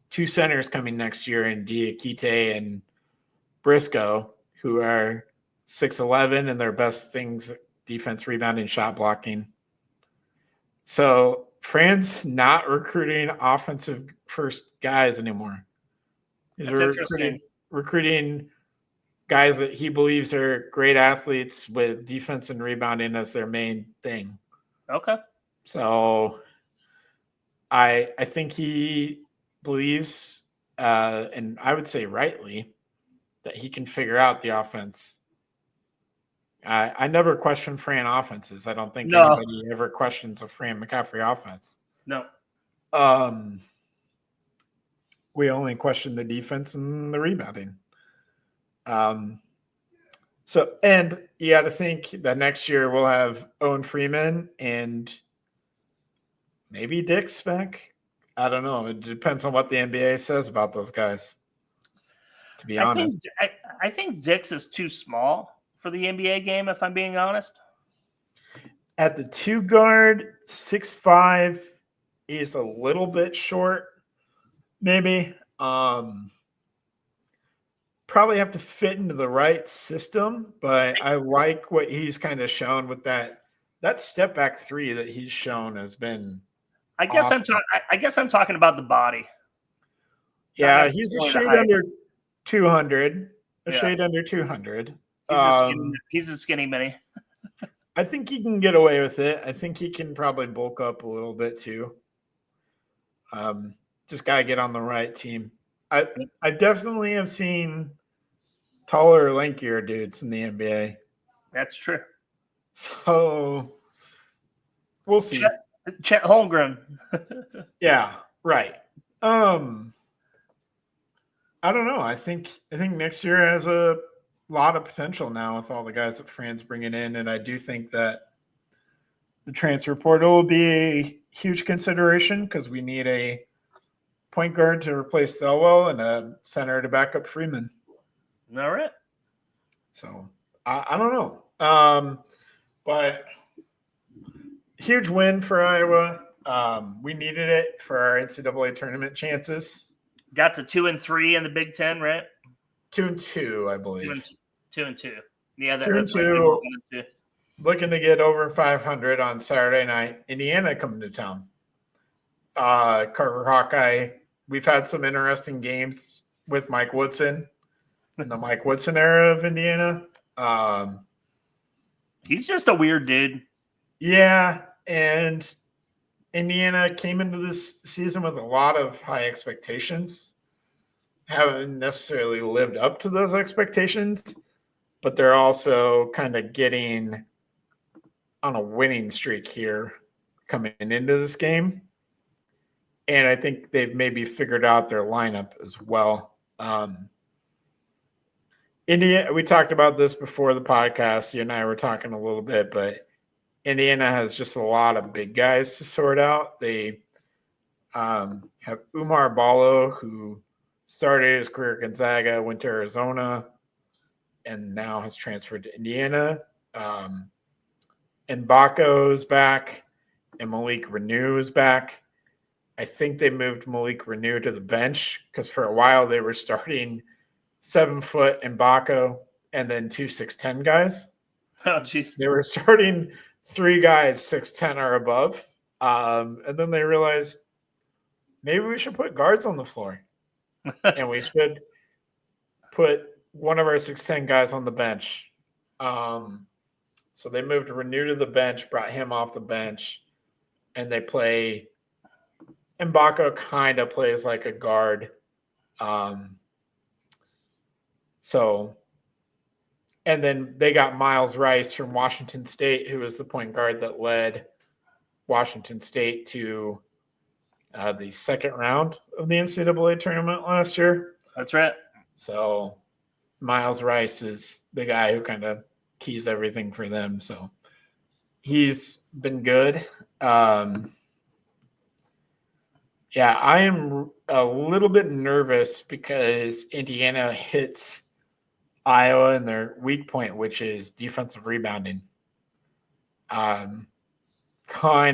two centers coming next year in Diakite and Briscoe, who are 6'11", and their best things, defense, rebounding, shot blocking. So Fran's not recruiting offensive first guys anymore. That's interesting. Recruiting guys that he believes are great athletes with defense and rebounding as their main thing. Okay. So I think he believes, and I would say rightly, that he can figure out the offense. I never question Fran offenses. I don't think anybody ever questions a Fran McCaffrey offense. No. We only question the defense and the rebounding. So, and you got to think that next year we'll have Owen Freeman and maybe Dix back. I don't know. It depends on what the NBA says about those guys, to be honest. I think Dix is too small for the NBA game, if I'm being honest. At the 2 guard, 6'5" is a little bit short, maybe. Probably have to fit into the right system, but I like what he's kind of shown with that step back 3 that he's shown has been awesome. I guess I'm talking about the body. Yeah, he's a shade under 200. Shade under 200. He's a skinny mini. I think he can get away with it. I think he can probably bulk up a little bit too. Just gotta get on the right team. I definitely have seen taller, lankier dudes in the NBA. That's true. So we'll see. Chet Holmgren. Yeah, right. I don't know. I think next year has a lot of potential now with all the guys that Fran's bringing in, and I do think that the transfer portal will be a huge consideration because we need a point guard to replace Thelwell and a center to back up Freeman. All right. So I don't know. But huge win for Iowa. We needed it for our NCAA tournament chances. Got to 2-3 in the Big Ten, right? 2-2, I believe. 2-2. Yeah, 2-2. Looking to get over 500 on Saturday night. Indiana coming to town. Carver Hawkeye. We've had some interesting games with Mike Woodson in the Mike Woodson era of Indiana. He's just a weird dude. Yeah, and Indiana came into this season with a lot of high expectations. Haven't necessarily lived up to those expectations, but they're also kind of getting on a winning streak here coming into this game. And I think they've maybe figured out their lineup as well. Indiana, we talked about this before the podcast. You and I were talking a little bit, but Indiana has just a lot of big guys to sort out. They have Umar Ballo, who started his career at Gonzaga, went to Arizona, and now has transferred to Indiana. And Baco is back, and Malik Renew is back. I think they moved Malik Renew to the bench because for a while they were starting 7-foot Mbako and then 2 6'10" guys. Oh, jeez. They were starting 3 guys 6'10" or above. And then they realized maybe we should put guards on the floor. And we should put one of our 6'10" guys on the bench. So they moved Renew to the bench, brought him off the bench, and they play – Mbako kind of plays like a guard. So, and then they got Miles Rice from Washington State, who was the point guard that led Washington State to the second round of the NCAA tournament last year. That's right. So Miles Rice is the guy who kind of keys everything for them. So he's been good. Yeah, I am a little bit nervous because Indiana hits Iowa in their weak point, which is defensive rebounding. Kind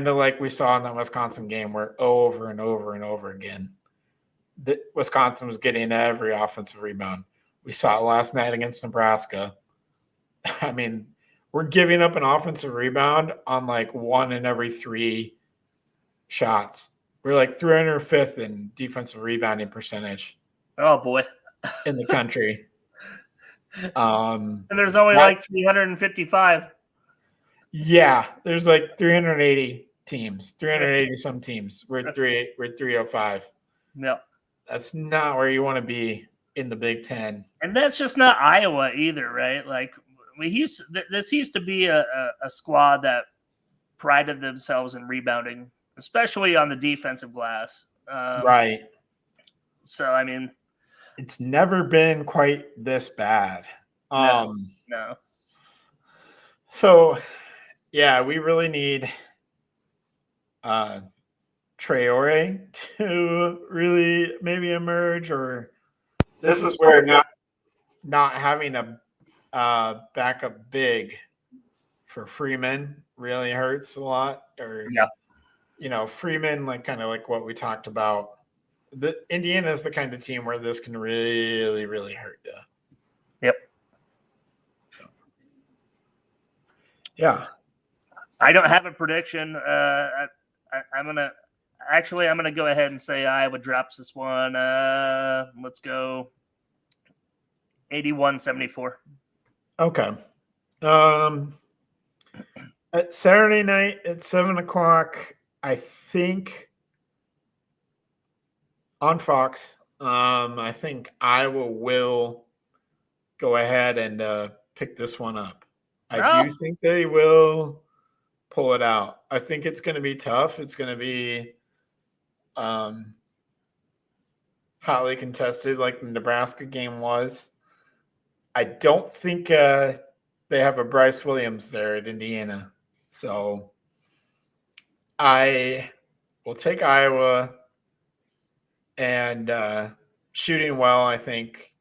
of like we saw in that Wisconsin game where over and over and over again, Wisconsin was getting every offensive rebound. We saw it last night against Nebraska. I mean, we're giving up an offensive rebound on like 1 in every 3 shots. We're like 305th in defensive rebounding percentage Oh boy. in the country. And there's only like 355. Yeah, there's like 380 teams, 380 some teams. We're 305. No. That's not where you want to be in the Big Ten. And that's just not Iowa either, right? Like this used to be a squad that prided themselves in rebounding, especially on the defensive glass. Right. So, I mean, it's never been quite this bad. No. So, yeah, we really need Traore to really maybe emerge, or this is where not having a backup big for Freeman really hurts a lot. Or Freeman, like kind of like what we talked about. The Indiana is the kind of team where this can really, really hurt you. Yep. So, yeah. I don't have a prediction. I'm gonna go ahead and say Iowa drops this one. Let's go 81-74. Okay. At Saturday night at 7:00, I think on Fox. I think Iowa will go ahead and pick this one up. I do think they will pull it out. I think it's going to be tough. It's going to be hotly contested like the Nebraska game was. I don't think they have a Bryce Williams there at Indiana. So I will take Iowa, and shooting well, I think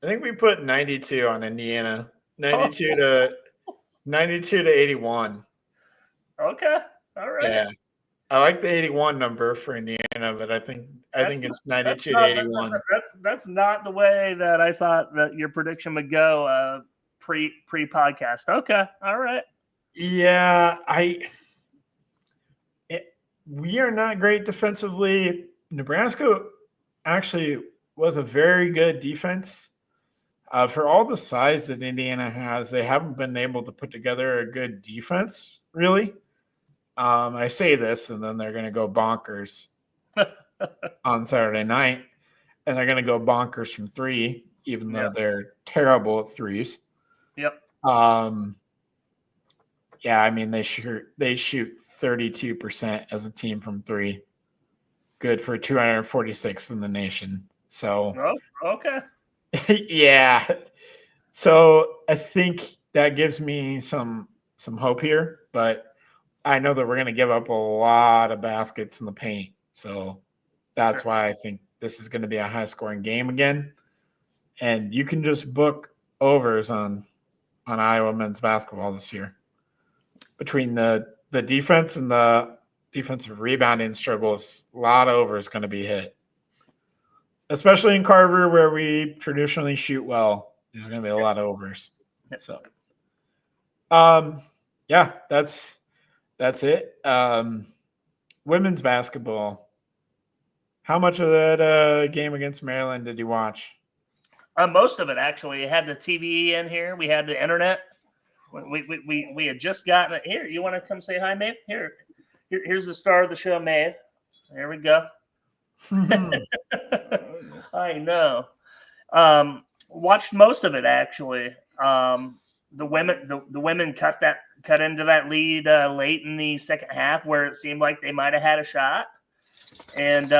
we put 92 on Indiana. 92 to 81. Okay. All right. Yeah. I like the 81 number for Indiana, but I think it's 92 to 81. That's not the way that I thought that your prediction would go pre podcast. Okay. All right. Yeah, we are not great defensively. Nebraska actually was a very good defense. For all the size that Indiana has, they haven't been able to put together a good defense, really. I say this, and then they're going to go bonkers on Saturday night, and they're going to go bonkers from 3, even though they're terrible at threes. Yep. Yeah, I mean they shoot 32% as a team from 3. Good for 246th in the nation. So okay. Yeah. So I think that gives me some hope here, but I know that we're going to give up a lot of baskets in the paint. So that's why I think this is going to be a high-scoring game again. And you can just book overs on Iowa men's basketball this year. Between the defense and the defensive rebounding struggles, a lot of overs going to be hit. Especially in Carver, where we traditionally shoot well. There's going to be a lot of overs. So, yeah, that's it. Women's basketball. How much of that game against Maryland did you watch? Most of it, actually. I had the TV in here. We had the internet. We had just gotten it. Here, you want to come say hi, Maeve? Here's the star of the show, Maeve. There we go. I know. Watched most of it actually. The women cut into that lead late in the second half, where it seemed like they might have had a shot. And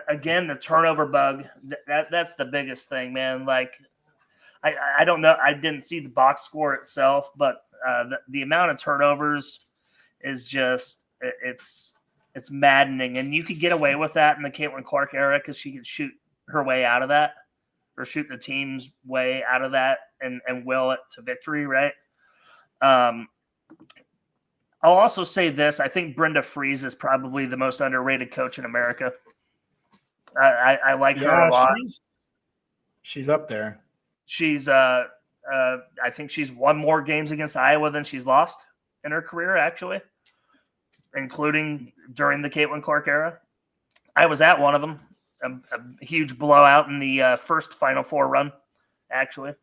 again, the turnover bug, that's the biggest thing, man. Like, I don't know. I didn't see the box score itself, but the amount of turnovers is just, it's maddening. And you could get away with that in the Caitlin Clark era because she could shoot her way out of that, or shoot the team's way out of that and will it to victory, right? I'll also say this. I think Brenda Frese is probably the most underrated coach in America. I like her a lot. She's up there. She's I think she's won more games against Iowa than she's lost in her career, actually, including during the Caitlin Clark era. I was at one of them, a huge blowout in the first Final Four run, actually.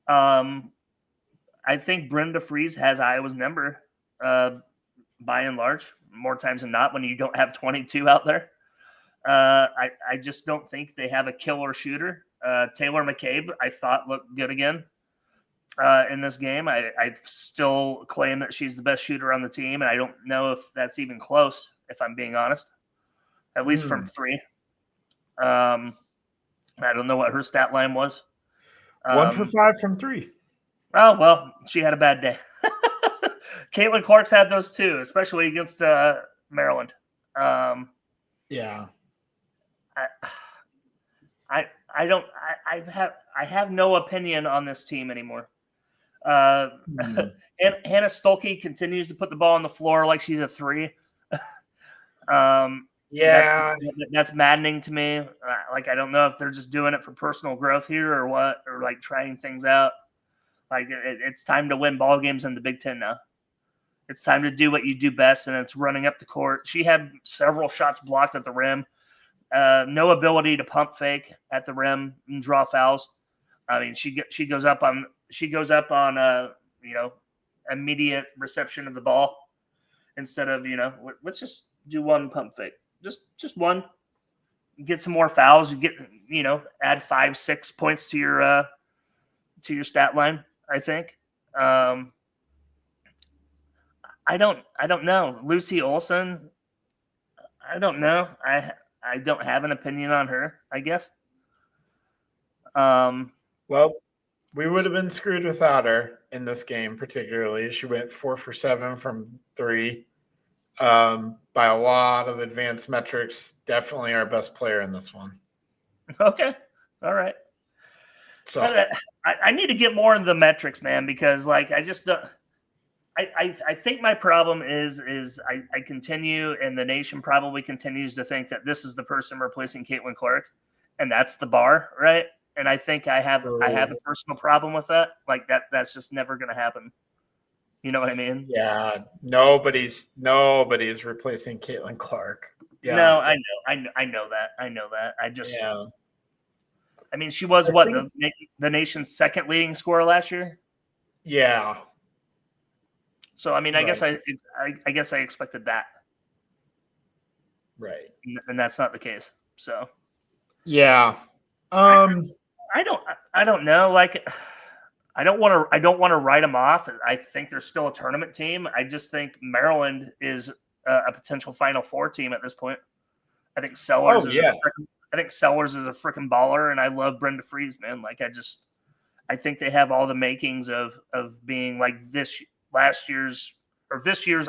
I think Brenda Frese has Iowa's number by and large, more times than not when you don't have 22 out there. I just don't think they have a killer shooter. Taylor McCabe, I thought, looked good again in this game. I still claim that she's the best shooter on the team, and I don't know if that's even close, if I'm being honest, at least from three. I don't know what her stat line was. 1 for 5 from 3. Oh, well, she had a bad day. Caitlin Clark's had those too, especially against Maryland. Yeah. I have no opinion on this team anymore. Hannah Stolke continues to put the ball on the floor like she's a 3. Yeah, that's maddening to me. Like, I don't know if they're just doing it for personal growth here or what, or like trying things out. Like, it's time to win ball games in the Big Ten now. It's time to do what you do best, and it's running up the court. She had several shots blocked at the rim. No ability to pump fake at the rim and draw fouls. I mean, she goes up on immediate reception of the ball instead of, let's just do one pump fake. Just one. Get some more fouls. You get, add 5-6 points to your stat line, I think. I don't know. Lucy Olson, I don't know. I don't have an opinion on her, I guess. Well, we would have been screwed without her in this game, particularly. She went 4 for 7 from 3. By a lot of advanced metrics, definitely our best player in this one. Okay. All right. So I need to get more into the metrics, man, because like I just don't. I think my problem is I continue, and the nation probably continues to think that this is the person replacing Caitlin Clark, and that's the bar, right? And I think I have a personal problem with that. Like that's just never going to happen. You know what I mean? Yeah, nobody's replacing Caitlin Clark. Yeah. No, I know that. I just. Yeah. I mean, she was the nation's second leading scorer last year. Yeah. So I mean, I guess I expected that. Right. And that's not the case. So. Yeah. I don't know. Like, I don't want to write them off. I think they're still a tournament team. I just think Maryland is a potential Final Four team at this point. I think Sellers is a freaking baller, and I love Brenda Frese, man. Like, I think they have all the makings of being like this year's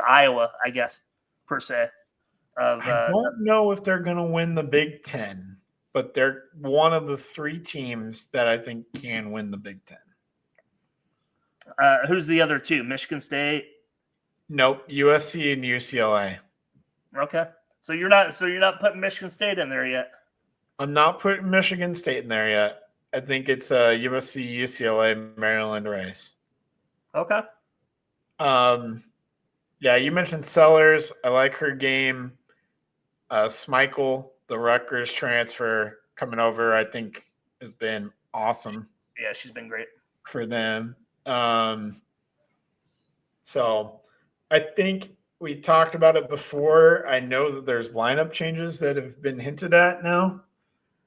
Iowa, I guess, per se. I don't know if they're going to win the Big Ten, but they're one of the 3 teams that I think can win the Big Ten. Who's the other 2? Michigan State? Nope, USC and UCLA. Okay, so you're not putting Michigan State in there yet. I'm not putting Michigan State in there yet. I think it's a USC, UCLA, Maryland race. Okay. Yeah, you mentioned Sellers. I like her game. Schmeichel, the Rutgers transfer coming over, I think has been awesome. Yeah, she's been great for them. So I think we talked about it before. I know that there's lineup changes that have been hinted at now.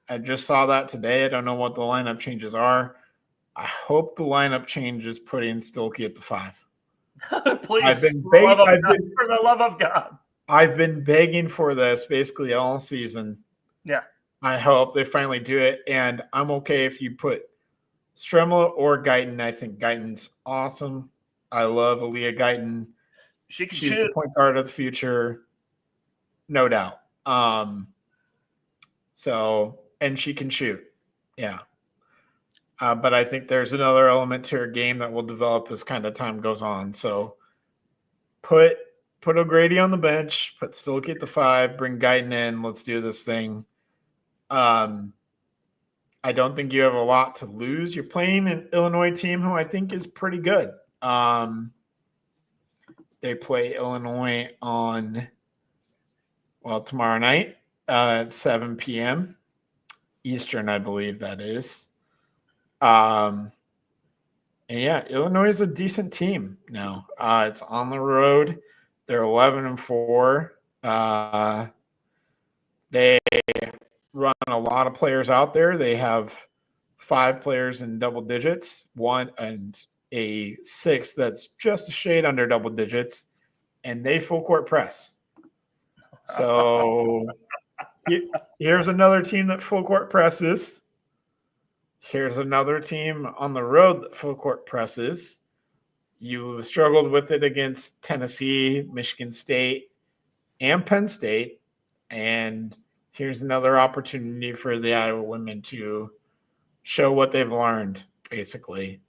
I just saw that today. I don't know what the lineup changes are. I hope the lineup change is putting Stillkey at the 5. Please, For the love of God. I've been begging for this basically all season. Yeah. I hope they finally do it. And I'm okay if you put Stremla or Guyton. I think Guyton's awesome. I love Aaliyah Guyton. She can She's shoot. the point guard of the future, no doubt. And she can shoot. Yeah. But I think there's another element to her game that will develop as kind of time goes on. So put O'Grady on the bench, put Stillkey at the 5, bring Guyton in. Let's do this thing. I don't think you have a lot to lose. You're playing an Illinois team who I think is pretty good. They play Illinois on, tomorrow night at 7 p.m. Eastern, I believe that is. And yeah, Illinois is a decent team now. It's on the road. They're 11-4. They run a lot of players out there. They have 5 players in double digits, 1 and a 6 that's just a shade under double digits, and they full court press. So here's another team that full court presses. Here's another team on the road that full court presses. You struggled with it against Tennessee, Michigan State, and Penn State. And here's another opportunity for the Iowa women to show what they've learned, basically.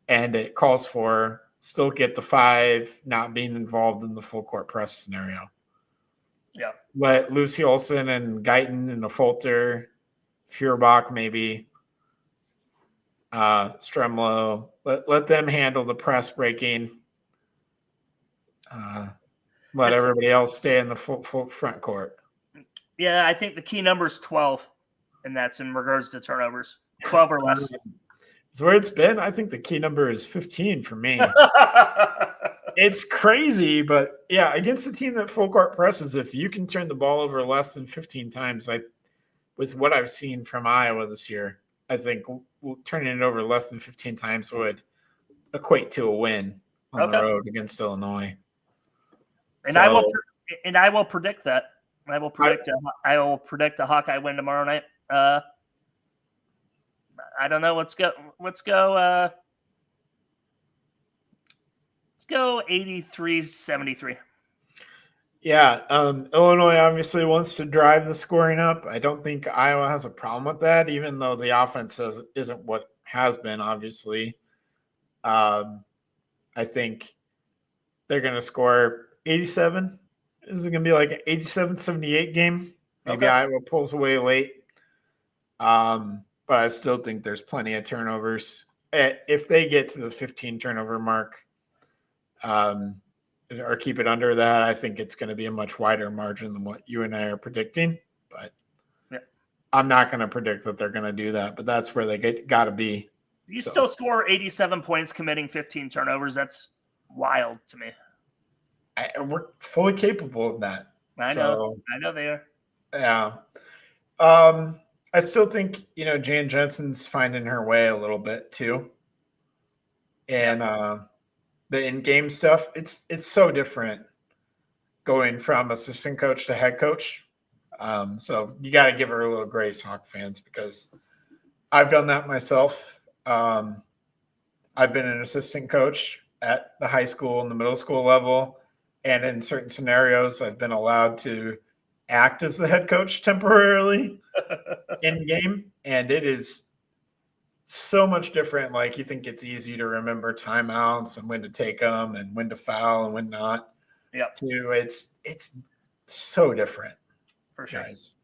And it calls for still get the 5, not being involved in the full court press scenario. Yeah. Let Lucy Olson and Guyton and the Folter, Feuerbach maybe, Stremlo, let them handle the press breaking. Let everybody else stay in the full front court. Yeah, I think the key number is 12, and that's in regards to turnovers. 12 or less. The way it's been, I think the key number is 15 for me. It's crazy, but yeah, against a team that full court presses, if you can turn the ball over less than 15 times, with what I've seen from Iowa this year, I think turning it over less than 15 times would equate to a win on the road against Illinois. And I will predict that. I will predict a Hawkeye win tomorrow night. I don't know. Let's go 83-73. Yeah, Illinois obviously wants to drive the scoring up. I don't think Iowa has a problem with that, even though the offense isn't what has been, obviously. I think they're going to score 87. Is it going to be like an 87-78 game? Maybe Iowa pulls away late. But I still think there's plenty of turnovers. If they get to the 15 turnover mark, or keep it under that, I think it's going to be a much wider margin than what you and I are predicting. But I'm not going to predict that they're going to do that. But that's where they got to be. You still score 87 points committing 15 turnovers. That's wild to me. We're fully capable of that. I know they are. Yeah. I still think, Jan Jensen's finding her way a little bit too. And the in-game stuff, it's so different going from assistant coach to head coach. So you got to give her a little grace, Hawk fans, because I've done that myself. I've been an assistant coach at the high school and the middle school level. And in certain scenarios, I've been allowed to act as the head coach temporarily in game. And it is so much different. Like, you think it's easy to remember timeouts and when to take them and when to foul and when not. Yeah. It's so different. For sure. Guys.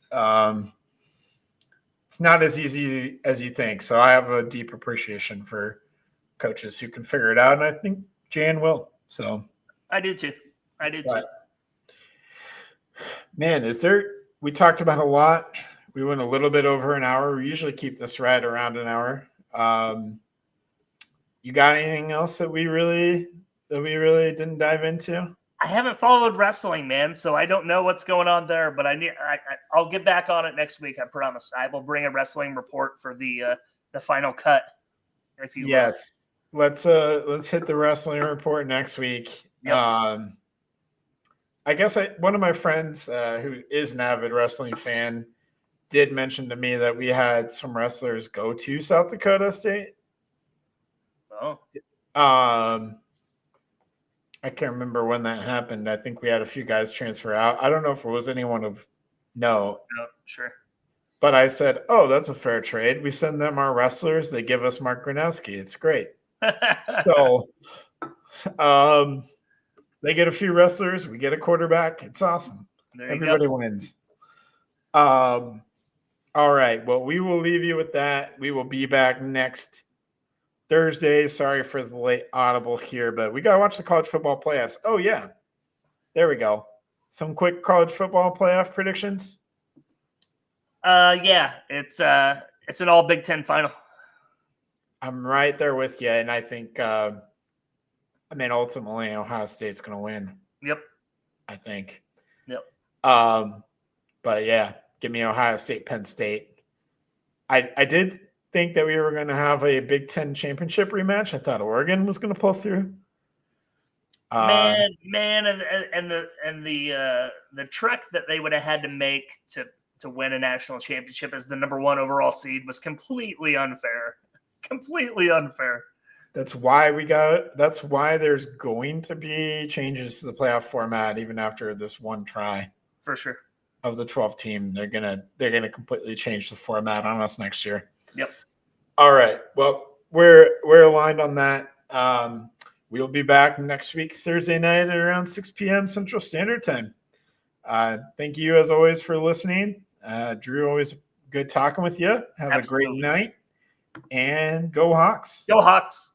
It's not as easy as you think. So I have a deep appreciation for coaches who can figure it out. And I think Jan will. So I do too. Man, we talked about a lot. We went a little bit over an hour. We usually keep this right around an hour. You got anything else that we really didn't dive into? I haven't followed wrestling, man, so I don't know what's going on there, but I'll get back on it next week. I promise. I will bring a wrestling report for the final cut. If you yes, let's hit the wrestling report next week. Yep. I guess one of my friends who is an avid wrestling fan did mention to me that we had some wrestlers go to South Dakota State. Oh. I can't remember when that happened. I think we had a few guys transfer out. I don't know if it was anyone of no. No, sure. But I said, oh, that's a fair trade. We send them our wrestlers. They give us Mark Gronowski. It's great. So they get a few wrestlers. We get a quarterback. It's awesome. Everybody wins. All right. Well, we will leave you with that. We will be back next Thursday. Sorry for the late audible here, but we got to watch the college football playoffs. Oh, yeah. There we go. Some quick college football playoff predictions. Yeah, it's an all Big Ten final. I'm right there with you, and I think, ultimately Ohio State's going to win. Yep. I think. Yep. But yeah, give me Ohio State, Penn State. I did think that we were going to have a Big Ten championship rematch. I thought Oregon was going to pull through. And the trek that they would have had to make to win a national championship as the number 1 overall seed was completely unfair. Completely unfair. That's why that's why there's going to be changes to the playoff format even after this one try. For sure. Of the 12 team. They're gonna completely change the format on us next year. Yep. All right. Well, we're aligned on that. We'll be back next week, Thursday night at around 6 p.m. Central Standard Time. Thank you as always for listening. Drew, always good talking with you. Have a great night, and go Hawks. Go Hawks.